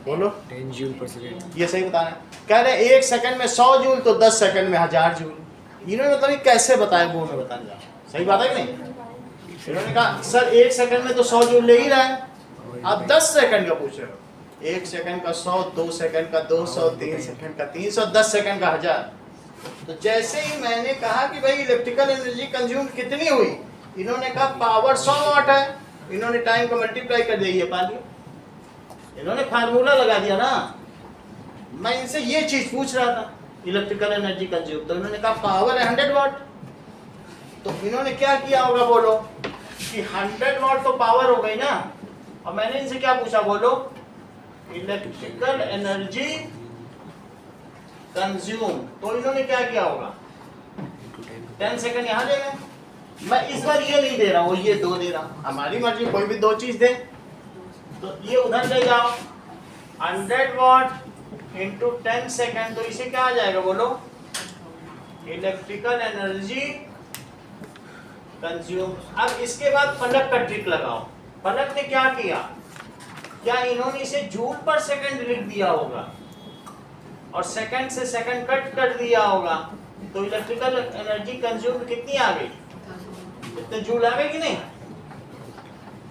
बोलो। 10 जूल पर सेकंड। ये सही बताना। कह रहे 1 सेकंड में 100 जूल, तो 10 सेकंड में 1000 जूल। इन्होंने मतलब ये कैसे बताया, वो मैं बताने जा रहा हूं। सही बात है कि नहीं? इन्होंने कहा सर 1 सेकंड में तो 100 जूल ले ही रहा है, आप 10 सेकंड का पूछ रहे हो। 1 सेकंड का 100, 2 सेकंड का 200, 3 सेकंड का 300, 10 सेकंड का 1000। तो जैसे ही मैंने कहा कि भाई इलेक्ट्रिकल एनर्जी कंज्यूम कितनी हुई, इन्होंने कहा पावर 100 वाट है, इन्होंने टाइम को मल्टीप्लाई कर दिया, ये पा लिया। इन्होंने फार्मूला लगा दिया ना। मैं इनसे ये चीज पूछ रहा था, इलेक्ट्रिकल एनर्जी कंज्यूम, तो इन्होंने कहा पावर है 100 वाट। तो इन्होंने क्या किया होगा बोलो कि 100 वाट तो पावर हो गई ना। और मैंने इनसे क्या पूछा बोलो, इलेक्ट्रिकल एनर्जी कंज्यूम, तो इन्होंने क्या किया होगा? 10 सेकंड यहाँ ले गए। मैं इस बार ये नहीं दे रहा हूँ, ये 2 दे रहा हूँ, हमारी मर्जी, कोई भी 2 चीज दे। तो ये उधर ले जाओ, 100 वाट इंटू 10 सेकंड, तो इसे क्या आ जाएगा बोलो? Electrical energy consume. अब इसके बाद पलक का ट्रिक लगाओ। पलक ने क्या किया? क्या इन्होंने इसे जूल पर सेकंड लिख दिया होगा और सेकंड से सेकंड कट कर दिया होगा, तो इलेक्ट्रिकल एनर्जी कंज्यूम कितनी आ गई? कितने जूल आ गए कि नहीं?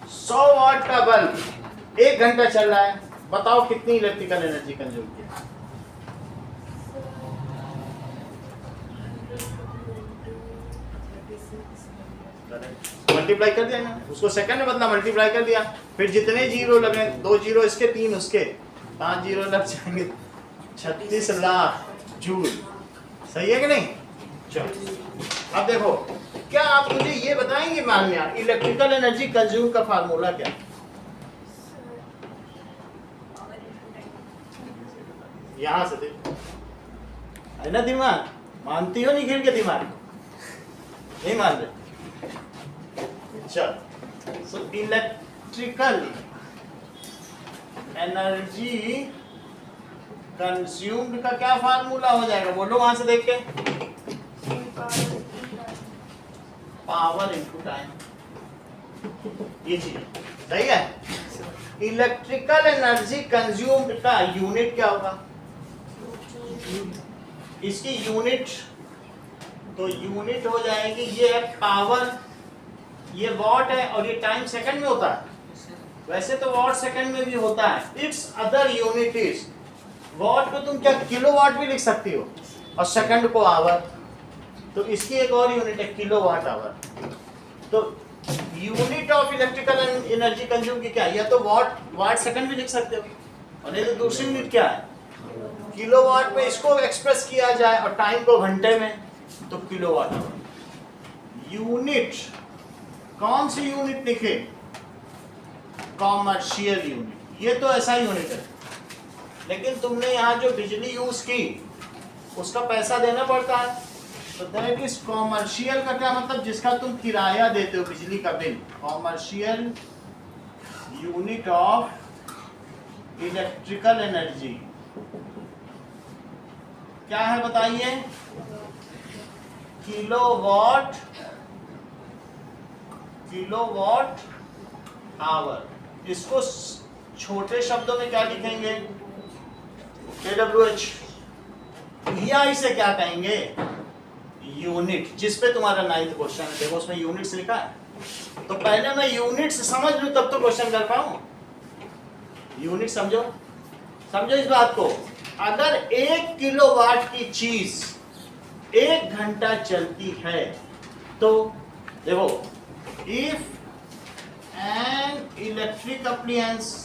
100 वाट का बल्ब 1 घंटा चल रहा है, बताओ कितनी इलेक्ट्रिकल एनर्जी कंज्यूम किया? मल्टीप्लाई कर दिया ना, उसको सेकंड में बदला, मल्टीप्लाई कर दिया। फिर जितने जीरो लगे, 2 जीरो इसके, 3 उसके, 5 जीरो लग जाएंगे, 36 लाख जूल। सही है कि नहीं? चलो अब देखो, क्या आप मुझे ये बताएंगे मान्या, इलेक्ट्रिकल एनर्जी कंज्यूम का फार्मूला क्या? यहां से देखो, है ना दिमाग? मानती हो निखिल के दिमाग? नहीं मान रहे? चलो, सो इलेक्ट्रिकल एनर्जी कंज्यूम्ड का क्या फार्मूला हो जाएगा बोलो वहां से देख के? Power into time. ये चीज सही है। इलेक्ट्रिकल एनर्जी कंज्यूम्ड का यूनिट क्या होगा? इसकी यूनिट, तो यूनिट हो जाएगी, ये है पावर, ये वॉट है, और ये टाइम सेकंड में होता है। वैसे तो वॉट सेकंड में भी होता है। It's other unit is, what को तुम क्या किलोवाट भी लिख सकती हो, और सेकंड को आवर, तो इसकी एक और यूनिट है किलोवाट आवर। तो unit of electrical energy consume की क्या, या तो वॉट सेकंड भी लिख सकते हो, और नहीं तो दूसरी यूनिट क्या है, किलोवाट में इसको एक्सप्रेस किया जाए और टाइम को घंटे में, तो किलोवाट आवर। यूनिट कौन सी यूनिट लिखे, कॉमर्शियल यूनिट, ये तो ऐसा यूनिट है, लेकिन तुमने यहाँ जो बिजली यूज की उसका पैसा देना पड़ता है, तो दैट इज कॉमर्शियल का क्या मतलब, जिसका तुम किराया देते हो बिजली का bill, commercial unit of electrical energy क्या है बताइए, किलोवाट, किलोवाट आवर। इसको छोटे शब्दों में क्या लिखेंगे, KWH, या इसे क्या कहेंगे, यूनिट, जिस पे तुम्हारा 9th क्वेश्चन है, देखो उसमें यूनिट्स लिखा है, तो पहले मैं यूनिट्स समझ लूं तब तो क्वेश्चन कर पाऊं। यूनिट समझो, समझो इस बात को, अगर 1 किलोवाट की चीज 1 घंटा चलती है तो देखो, if an electric appliance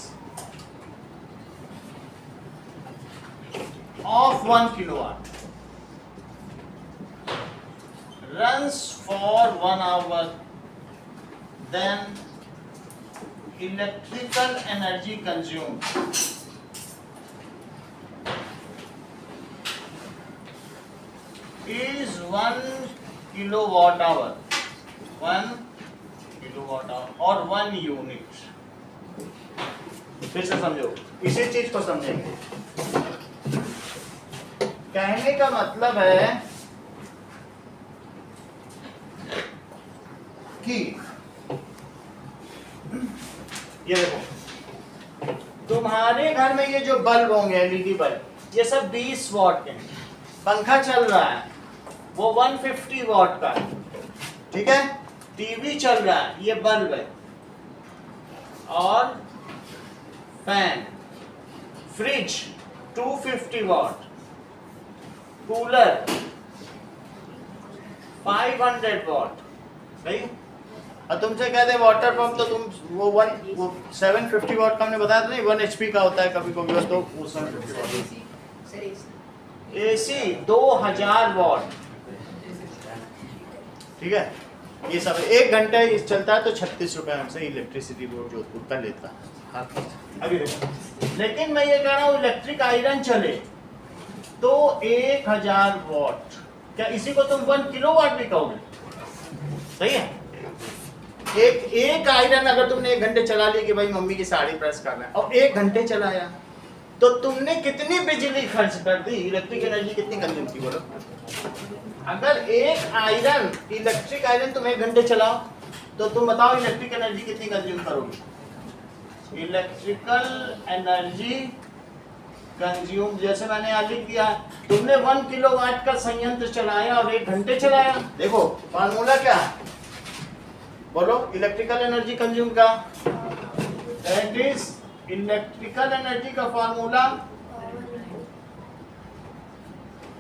of 1 kilowatt runs for 1 hour, then electrical energy consumed is 1 kilowatt hour, 1 kilowatt hour और 1 unit। फिर से समझो, इसी चीज को समझेंगे। कहने का मतलब है कि ये देखो, तुम्हारे घर में ये जो बल्ब होंगे एलईडी बल्ब, ये सब 20 वॉट के हैं, पंखा चल रहा है वो 150 वॉट का है, ठीक है, टीवी चल रहा है ये बल्ब है, और fan, fridge 250 what, cooler 500 what, भाई। और तुमसे कहते वाटर पंप, तो तुम वो 750 वॉट का हमने बताया था नहीं, 1 HP का होता है कभी कभी, तो वो 750 वॉट। AC 2000 वॉट, ठीक है, ये सब 1 घंटे चलता है तो 36 रुपए हमसे इलेक्ट्रिसिटी बोर्ड जोधपुर का लेता है। अभी देखो, लेकिन मैं ये कह रहा हूँ इलेक्ट्रिक आयरन चले तो 1000 वॉट, क्या इसी को तुम 1 किलोवाट भी कहोगे, सही है। एक आयरन अगर तुमने 1 घंटे चला लिया कि भाई मम्मी की साड़ी प्रेस करना है, और 1 घंटे चलाया तो तुमने कितनी बिजली खर्च कर दी, इलेक्ट्रिक एनर्जी कितनी कंज्यूम की बोलो। अगर एक आयरन, इलेक्ट्रिक आयरन तुम 1 घंटे चलाओ तो तुम बताओ इलेक्ट्रिक एनर्जी कितनी कंज्यूम करोगे। इलेक्ट्रिकल एनर्जी कंज्यूम, जैसे मैंने यहाँ लिख दिया, तुमने 1 किलोवाट का संयंत्र चलाया और 1 घंटे चलाया, देखो फार्मूला क्या है बोलो, इलेक्ट्रिकल एनर्जी कंज्यूम का, दैट इज इलेक्ट्रिकल एनर्जी का formula,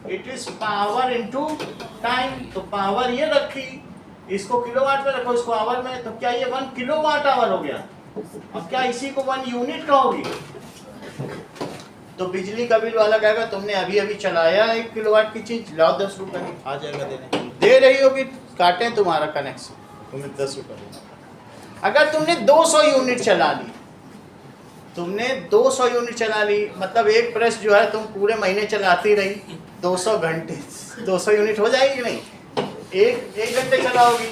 it is power into time. तो पावर ये रखी, इसको किलोवाट में रखो, इसको आवर में, तो क्या ये 1 किलोवाट आवर हो गया। अब क्या इसी को 1 यूनिट कहोगी, तो बिजली का बिल वाला कहेगा तुमने अभी अभी चलाया 1 किलोवाट की चीज, लाओ 10 रुपए आ जाएगा देने, दे रही होगी, काटे तुम्हारा कनेक्शन, तुम्हें 10 रुपए देना। अगर तुमने 200 यूनिट चला ली, तुमने 200 यूनिट चला ली, मतलब एक प्रेस जो है तुम पूरे महीने चलाती रही 200 घंटे, 200 यूनिट हो जाएगी कि नहीं, एक घंटे चलाओगी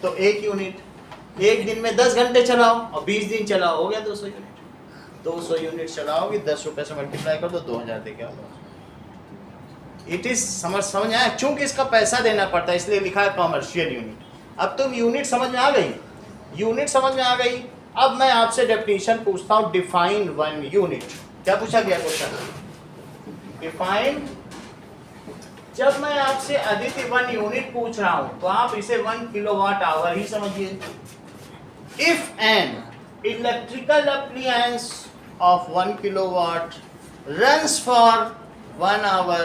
तो 1 यूनिट, एक दिन में 10 घंटे चलाओ और 20 दिन चलाओ, हो गया 200 यूनिट। 200 यूनिट चलाओगी, 10 रुपए से मल्टीप्लाई कर दो, 2000 देगा। इट इज समझ आया, चूंकि इसका पैसा देना पड़ता है इसलिए लिखा है कॉमर्शियल यूनिट। अब तुम यूनिट समझ में आ गई, यूनिट समझ में आ गई। अब मैं आपसे डेफिनेशन पूछता हूँ, डिफाइन 1 यूनिट। क्या पूछा गया क्वेश्चन, डिफाइन। जब मैं आपसे आदित्य 1 यूनिट पूछ रहा हूं तो आप इसे 1 किलोवाट आवर ही समझिए। If an electrical appliance of 1 kilowatt runs for 1 hour,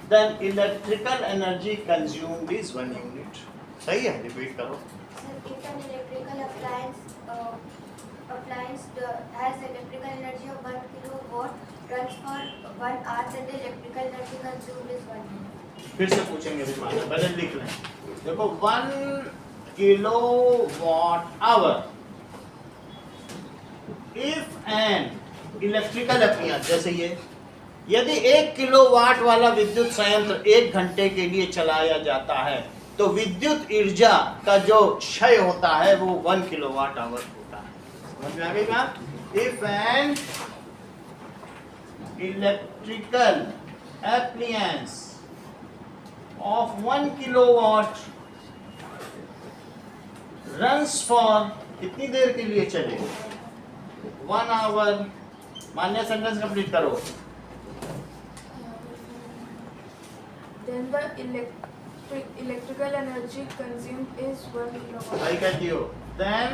then electrical energy consumed is 1 unit। सही है, रिपीट करो। Sir, if an electrical appliance appliance has electrical energy of 1 kilowatt, runs for 1 hour, then the electrical energy consumed is 1 minute. फिर से पूछेंगे भी माना, पहले लिख लें। देखो 1 kilowatt hour if an electrical appliance, जैसे ये, यदि 1 किलोवाट वाला विद्युत संयंत्र 1 घंटे के लिए चलाया जाता है तो विद्युत ऊर्जा का जो क्षय होता है वो 1 किलोवाट आवर होता है। समझ में आ गई बात? If an electrical appliance of 1 kilowatt runs for कितनी देर के लिए चले? 1 hour। मान्य सेंटेंस कंप्लीट करो। Then the electrical energy consumed is 1 kilowatt. भाई कहती हो then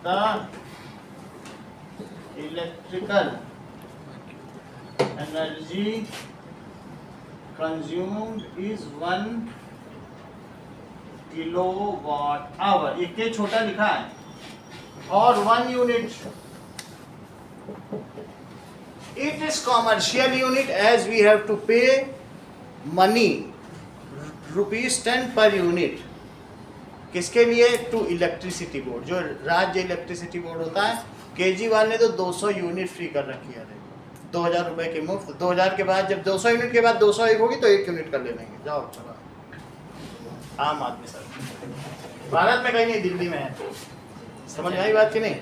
the electrical energy consumed is 1 kilowatt hour। ये के छोटा लिखा है और 1 unit। It is commercial unit as we have to pay money ₹10 per unit। किसके लिए? टू इलेक्ट्रिसिटी बोर्ड, जो राज्य इलेक्ट्रिसिटी बोर्ड होता है। केजरीवाल ने तो 200 यूनिट फ्री कर रखी है, 2000 रुपए के मुफ्त। 2000 के बाद जब 200 यूनिट के बाद 201 होगी तो 1 यूनिट कर ले लेंगे। जाओ चलो, आम आदमी सर भारत में कहीं नहीं, दिल्ली में है। समझ में आई बात कि नहीं?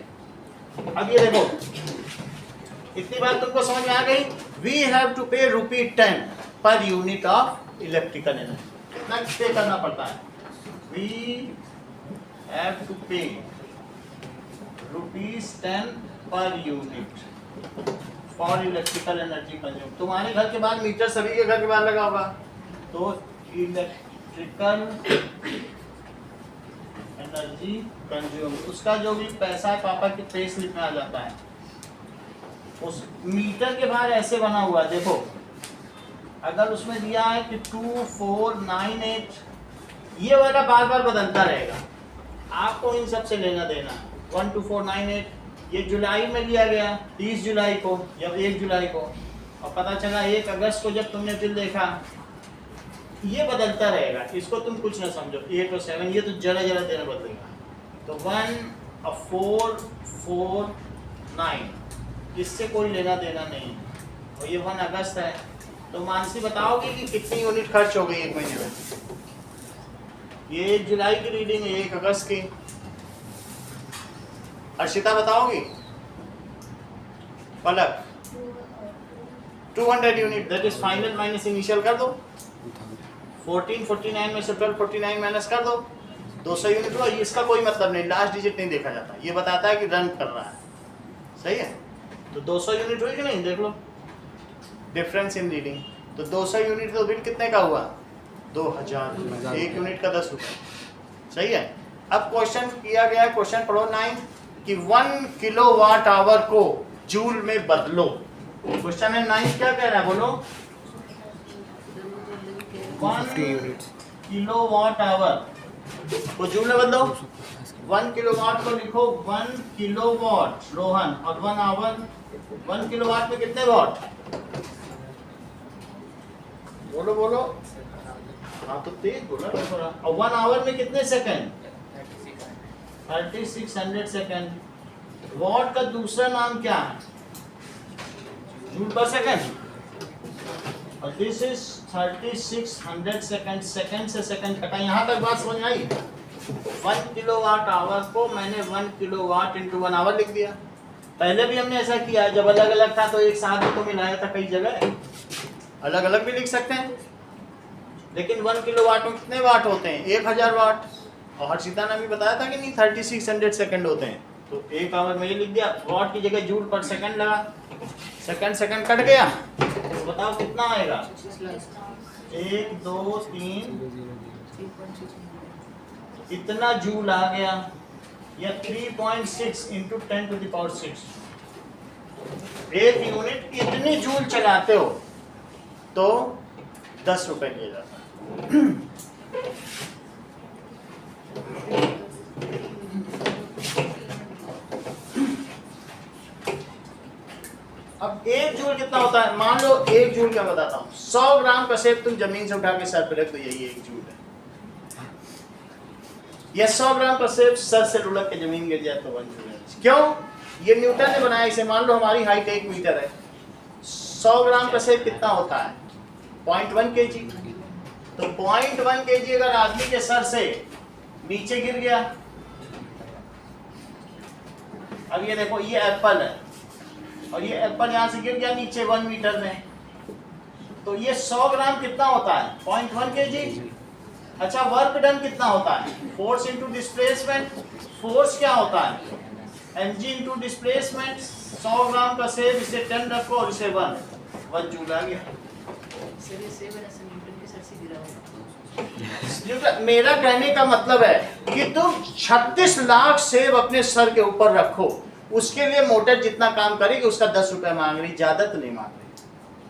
अब ये देखो, इतनी बात तुमको समझ में आ गई। वी हैव टू पे ₹10 per unit of electrical energy. कितना पे करना पड़ता है? वी हैव टू पे ₹10 per unit for electrical energy consume. तुम्हारे घर के बाहर मीटर सभी के घर के बाहर लगा होगा, तो इलेक्ट्रिकल एनर्जी कंज्यूम, उसका जो भी पैसा है पापा के पे स्लिप में आ जाता है। उस मीटर के बाहर ऐसे बना हुआ है, देखो, अगर उसमें दिया है कि 2498, ये वाला बार बार बदलता रहेगा। आपको इन सब से लेना देना 12498। ये जुलाई में लिया गया 30 जुलाई को या 1 जुलाई को, और पता चला 1 अगस्त को जब तुमने बिल देखा। ये बदलता रहेगा, इसको तुम कुछ ना समझो। 8 और 7 ये तो जरा जरा देना बदलेगा। तो 1449 इससे कोई लेना देना नहीं, और ये 1 अगस्त है। तो मानसी बताओगे कि कितनी यूनिट खर्च हो गई 1 महीने में? ये 1 जुलाई की रीडिंग है, 1 अगस्त की। अर्शिता बताओगी? पलक 200 unit, that is final minus initial कर दो। 1449 में से 1249 माइनस कर दो, 200 यूनिट हुआ। इसका कोई मतलब नहीं, लास्ट डिजिट नहीं देखा जाता, ये बताता है कि रन कर रहा है। सही है? तो 200 यूनिट हुई कि नहीं, देख लो डिफरेंस इन रीडिंग। तो 200 यूनिट तो बिल कितने का हुआ? 2000। 1 यूनिट का 10 रुपये। सही है? अब क्वेश्चन किया गया है, क्वेश्चन पढ़ो 9, कि 1 किलोवाट आवर को जूल में बदलो। क्वेश्चन है 9 क्या कह रहा है, बोलो? 1 किलोवाट आवर को जूल में बदलो। 1 किलोवाट को लिखो 1 किलोवाट रोहन, और 1 आवर 1 किलोवाट में कितने वाट? बोलो बोलो, हाँ तो तेज बोला थोड़ा। और 1 आवर में कितने सेकंड? 3600 सेकंड। वॉट का दूसरा नाम क्या है? Joule per second. और दिस इज 3600 सेकंड। सेकंड से सेकंड कटा। यहाँ तक बात समझ आई? 1 किलोवाट आवर को मैंने 1 किलोवाट इंटू 1 आवर लिख दिया। पहले भी हमने ऐसा किया है, जब अलग अलग था तो एक साथ में तो मिलाया था कई जगह, अलग अलग भी लिख सकते हैं। लेकिन 1 किलोवाट में कितने वाट होते हैं? 1000 वाट। और हर्षिता ने भी बताया था कि नहीं 3600 सेकंड होते हैं। तो 1 आवर में ये लिख दिया, वाट की जगह जूल पर सेकंड लगा। सेकंड कट गया, तो बताओ कितना आएगा? 1 2 3 इतना जूल आ गया, या 3.6 इंटू 10⁶। एक यूनिट इतनी जूल चलाते हो तो 10 रुपए लिया जाता है। जूल कितना होता है? मान लो 1 जूल का बताता हूँ। 100 ग्राम कसेब तुम जमीन से उठा के सर पे रख दो, यही 1 जूल है। या 100 ग्राम कसेब सर से लुढ़क के जमीन गिर जाए तो 1 जूल है। क्यों? ये न्यूटन ने बनाया इसे। मान लो हमारी हाइट 1 मीटर है, 100 ग्राम कसेब कितना होता है? 0.1 kg। तो 0.1 kg अगर आदमी के सर से नीचे गिर गया, अब ये देखो ये एप्पल है और ये एप्पल यहाँ से गिर गया नीचे 1 मीटर में, तो ये 100 ग्राम कितना होता है? 0.1 kg। अच्छा, वर्क डन कितना होता है? Force into displacement. फोर्स क्या होता है? mg into displacement. 100 ग्राम का सेब, इसे 10 रखो और इसे 1 जूल आ गया। मेरा कहने का मतलब है कि तुम 36 लाख सेब अपने सर के ऊपर रखो, उसके लिए मोटर जितना काम करेगी उसका 10 रुपए मांग रही, ज्यादा तो नहीं मांग रही।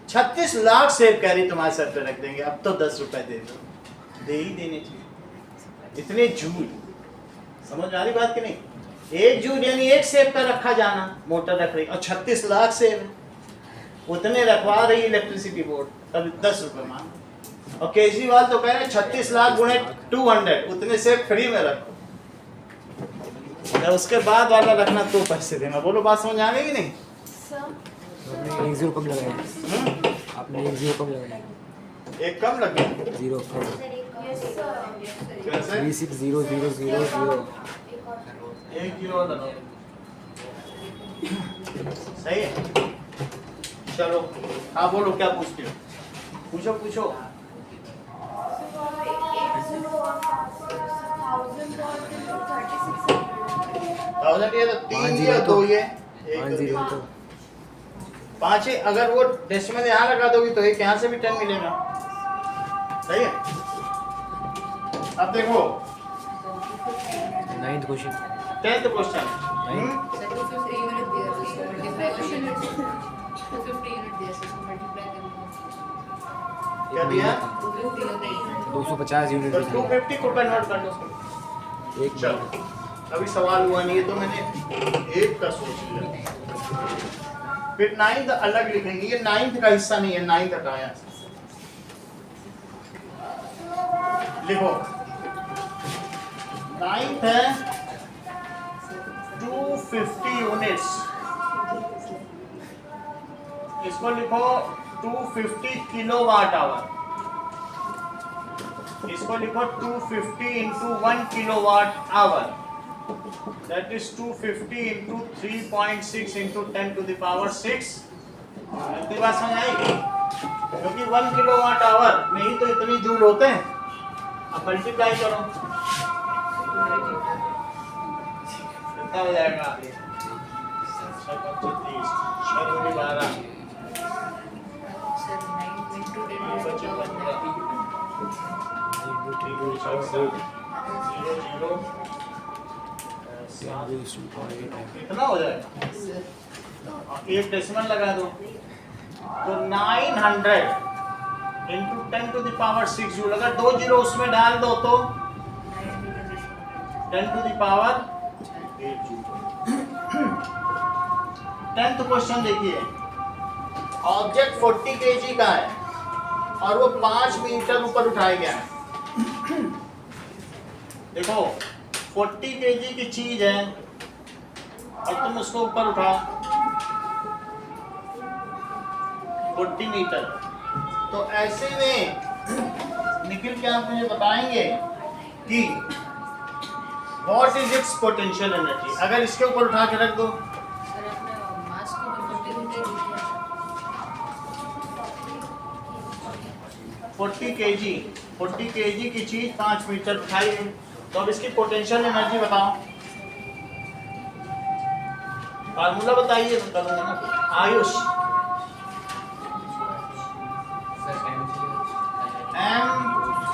36 लाख सेब कह रही तुम्हारे सर पे रख देंगे, अब तो 10 रुपए दे दो, दे ही देने चाहिए। इतने जूल, समझ आ रही बात कि नहीं? 1 जूल यानी 1 सेब पे रखा जाना, मोटर रख रही, और 36 लाख सेब उतने रखवा रही इलेक्ट्रिसिटी बोर्ड, तब 10 रुपए मांग। और केजरीवाल तो कह रहे 36 लाख गुणे 200, उतने सेब फ्री में रखो, उसके बाद वाला रखना तो पैसे देना। बोलो बात समझ आ गई कि नहीं? आपने 1 0 कम लगाया, आपने 1 0 कम लगाया, एक कम लग गया 0 कैसे? 3600000। एक जीरो और लगाओ, सही है। चलो हाँ बोलो, क्या पूछते हो? पूछो पूछो। 1000 ये तो 3 ये 2 ये 5 0 तो 5 है। अगर वो डेसिमल यहाँ लगा दोगी तो एक यहाँ से भी 10 मिलेगा, सही है। अब देखो 9th क्वेश्चन, 10th क्वेश्चन। क्या दिया? 250 यूनिट तो दिखाई। 250 को कन्वर्ट कर दो। एक चलो अभी सवाल हुआ नहीं है तो मैंने एक का सोच लिया। फिर 9th अलग लिखेंगे, ये 9th का हिस्सा नहीं है, 9th हटाया। लिखो 9th है 250 यूनिट्स, इसको लिखो 250 किलोवाट आवर, इसको लिखो 250 into 1 kilowatt hour, that is 250 into 3.6 into 10 to the power 6। इतनी बात समझ आई? क्योंकि 1 किलोवाट आवर में ही तो इतने जूल होते हैं। अब मल्टीप्लाई करो, कितना हो जाएगा? 12 कितना हो जाएगा? एक डेसिमल लगा दो तो 900 into 10 to the power 6 joule. अगर 2 जीरो उसमें डाल दो तो 10 to the power 8 joule. 10th question देखिए, ऑब्जेक्ट 40 kg का है और वो 5 मीटर ऊपर उठाया गया है। देखो 40 kg की चीज है और तुम उसको ऊपर उठाओ 40 मीटर, तो ऐसे में निखिल क्या आप मुझे बताएंगे कि what is it's potential energy? अगर इसके ऊपर उठा के रख दो 40 kg की चीज 5 मीटर उठाई है, तो अब इसकी पोटेंशियल एनर्जी बताओ। फार्मूला बताइए, करूंगा ना। आयुष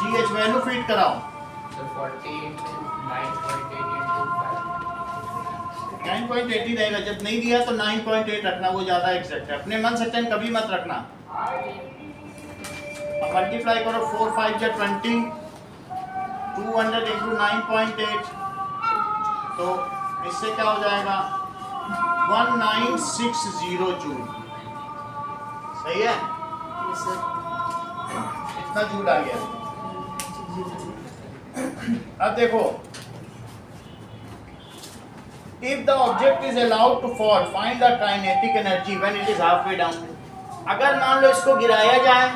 mgh वैल्यू फीड कराओ। 9.80 रहेगा, जब नहीं दिया तो 9.8 रखना, वो ज्यादा एग्जैक्ट है। अपने मन से 10 कभी मत रखना। अब मल्टीप्लाई करो 4 5 जा 20, 200 इंटू 9.8, तो इससे क्या हो जाएगा? 1960 जूल। सही है, Yes, sir. इतना जूल आ गया। अब देखो, if the object is allowed to fall, find the kinetic energy when it is halfway down. अगर मान लो इसको गिराया जाए,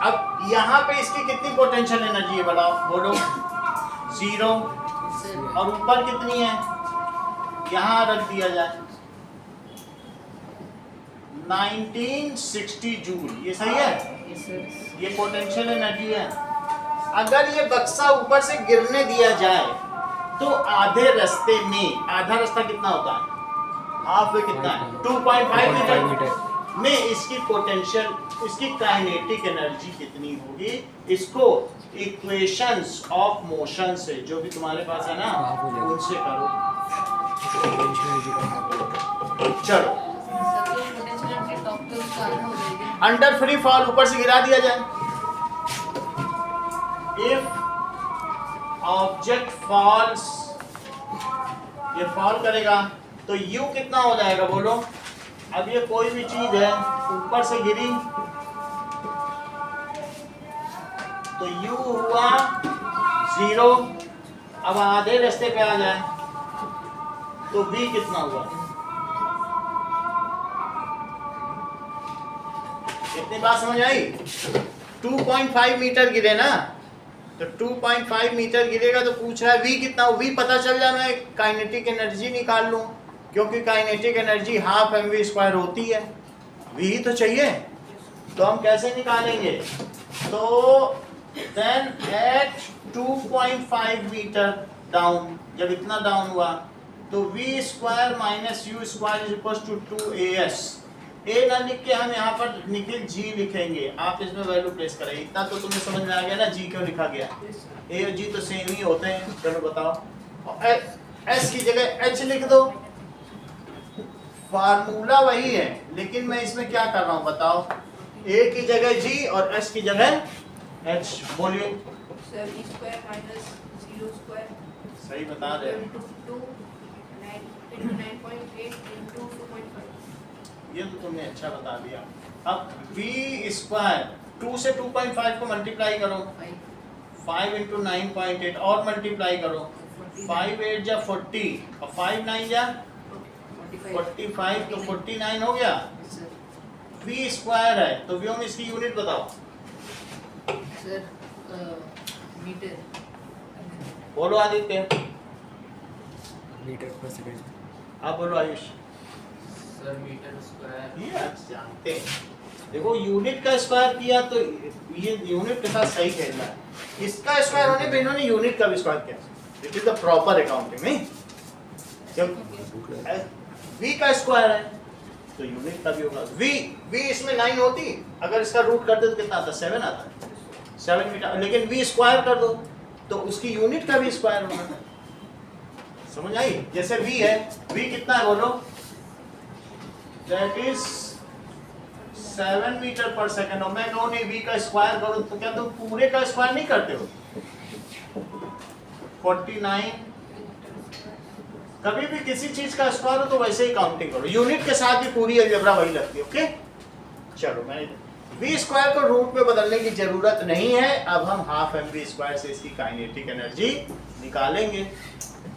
अब यहाँ पे इसकी कितनी पोटेंशियल एनर्जी है बताओ, बोलो। 0। Yes, sir. और ऊपर कितनी है, यहाँ रख दिया जाए 1960 जूल, ये सही है, Yes, sir. ये पोटेंशियल एनर्जी है। अगर ये बक्सा ऊपर से गिरने दिया जाए तो आधे रास्ते में, आधा रास्ता कितना होता है, हाफ वे कितना है, 2.5 मीटर में इसकी पोटेंशियल, इसकी काइनेटिक एनर्जी कितनी होगी, इसको इक्वेशंस ऑफ मोशन से, जो भी तुम्हारे पास है ना, उनसे करो। चलो, सर ये पोटेंशियल के टॉप पे उसका आधा हो जाएगा। अंडर फ्री फॉल ऊपर से गिरा दिया जाए, इफ ऑब्जेक्ट फॉल्स, ये फॉल करेगा तो यू कितना हो जाएगा बोलो। अब ये कोई भी चीज है ऊपर से गिरी तो यू हुआ 0, अब आधे रास्ते पे आ जाए तो v कितना हुआ, इतनी बात समझ आई। 2.5 मीटर गिरे ना, तो 2.5 मीटर गिरेगा तो पूछ रहा है v कितना, v पता चल जाए, मैं काइनेटिक एनर्जी निकाल लूं, क्योंकि काइनेटिक एनर्जी हाफ mv² होती है, v ही तो चाहिए। तो हम कैसे निकालेंगे, तो देन एट 2.5 मीटर डाउन, जब इतना डाउन हुआ तो v² minus u² is equal to 2as। ए ना लिख के हम यहाँ पर निखिल जी लिखेंगे, आप इसमें वैल्यू प्लेस करेंगे। इतना तो तुम्हें समझ में आ गया ना, जी क्यों लिखा गया, ए और जी तो सेम ही होते हैं। चलो बताओ, और एस की जगह एच लिख दो, फार्मूला वही है, लेकिन मैं इसमें क्या कर रहा हूँ बताओ, ए की जगह जी और एस की जगह एच। बोलिए, सर e² माइनस 0² सही बता रहे हैं, into 9.8 into 2.5। ये तो तुमने अच्छा बता दिया। अब v² 2 से 2.5 को मल्टीप्लाई करो, 5 इंटू 9.8 और मल्टीप्लाई करो, 5 8 जा 40 और 5 9 जा 45, तो 49 हो गया। v² है तो व्योम इसकी यूनिट बताओ, सर मीटर। बोलो आदित्य, मीटर पर सेकंड। आप बोलो आयुष। Sir, meter square. ये आप जानते हैं, देखो यूनिट का स्क्वायर किया तो ये यूनिट के साथ सही खेल रहा है, इसका स्क्वायर होने पे इन्होंने यूनिट का भी स्क्वायर किया। It is the proper accounting, नहीं जब v का स्क्वायर है तो यूनिट का भी होगा। v इसमें 9 होती, अगर इसका रूट कर दे तो कितना आता, 7 आता है, 7 मीटर, लेकिन v² कर दो तो उसकी यूनिट का भी स्क्वायर होना है। समझ आई, जैसे v है, v कितना है बोलो, दैट इज 7 मीटर पर सेकंड। और मैं कहूँ नहीं v का स्क्वायर करो तो क्या तुम पूरे का स्क्वायर नहीं करते हो, 49। कभी भी किसी चीज का स्क्वायर हो तो वैसे ही काउंटिंग करो, यूनिट के साथ भी पूरी अलजेब्रा वही लगती है। ओके चलो, मैंने v² को रूट में बदलने की जरूरत नहीं है। अब हम हाफ mv² से इसकी काइनेटिक एनर्जी निकालेंगे।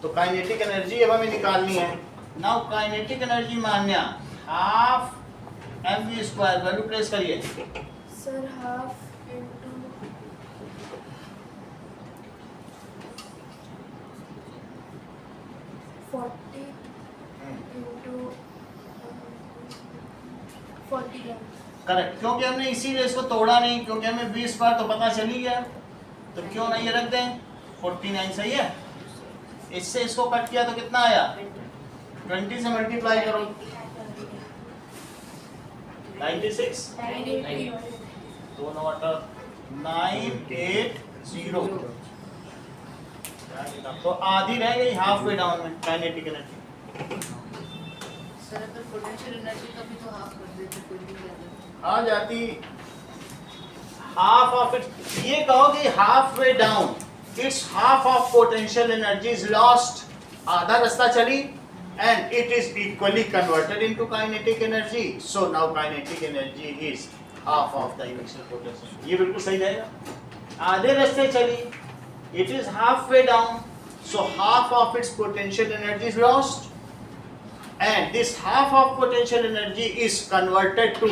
तो काइनेटिक एनर्जी अब हमें निकालनी है। नाउ काइनेटिक एनर्जी मान्या हाफ mv², वैल्यू प्लेस करिए। Sir, half into 40 into 40 grams. Correct, क्योंकि हमने इसीलिए इसको तोड़ा नहीं, क्योंकि हमें v² तो पता चल ही गया, तो क्यों नहीं रख दें, 49 सही है। इससे इसको कट किया तो कितना आया, 20 से मल्टीप्लाई करो, 96, 980. दोनों अटर 980, तो आधी रह गई हाफ वे डाउन में काइनेटिक एनर्जी। सर अगर पोटेंशियल एनर्जी का भी तो हाफ कर देते कोई भी कर देते। आ जाती हाफ ऑफ इट, ये कहो कि half way down, it's half of potential energy is lost, आधा रास्ता चली and it is equally converted into kinetic energy. So now kinetic energy is half of the initial potential. ये बिल्कुल सही रहेगा. आधे रास्ते चली, it is halfway down, so half of its potential energy is lost, and this half of potential energy is converted to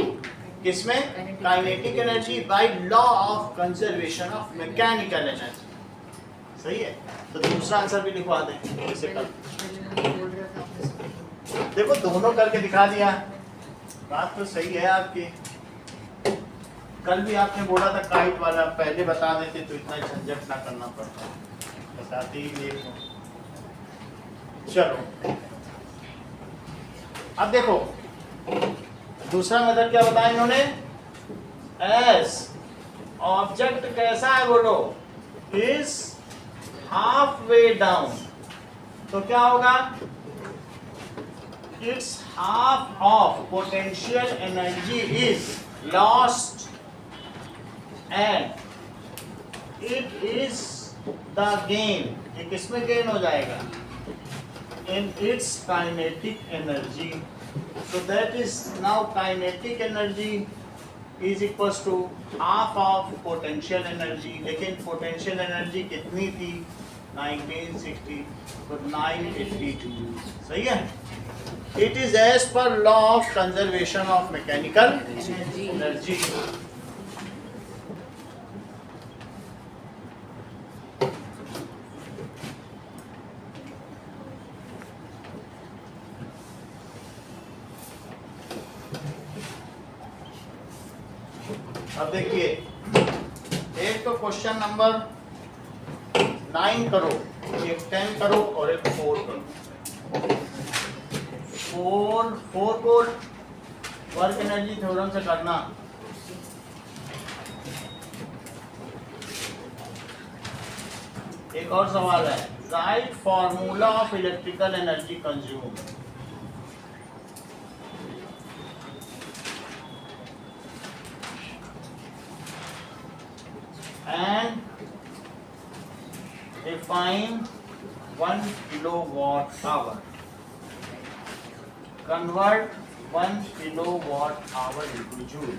किसमें? Kinetic energy by law of conservation of mechanical energy. सही है. तो दूसरा आंसर भी लिखवा दें इसे कर. देखो दोनों करके दिखा दिया. बात तो सही है आपकी. कल भी आपने बोला था काइट वाला, पहले बता देते तो इतना झंझट ना करना पड़ता. बताते ही देखो. चलो अब देखो दूसरा मेथड क्या बताया इन्होंने. एस ऑब्जेक्ट कैसा है बोलो, इज हाफ वे डाउन, तो क्या होगा, it's half of potential energy is lost and it is the gain. ये किसमें गेन हो जाएगा, इन its kinetic energy. So that is now kinetic energy is equals to half of potential energy. लेकिन potential energy कितनी थी, 1960, तो 982. सही है. It is as per law of conservation of mechanical energy. अब देखिए एक तो क्वेश्चन नंबर 9 करो, एक 10 करो और एक 4 करो. 4 को वर्क एनर्जी थ्योरम से करना. एक और सवाल है, right formula of electrical energy consume. And define 1 kilowatt hour. Convert 1 kilowatt hour into joule.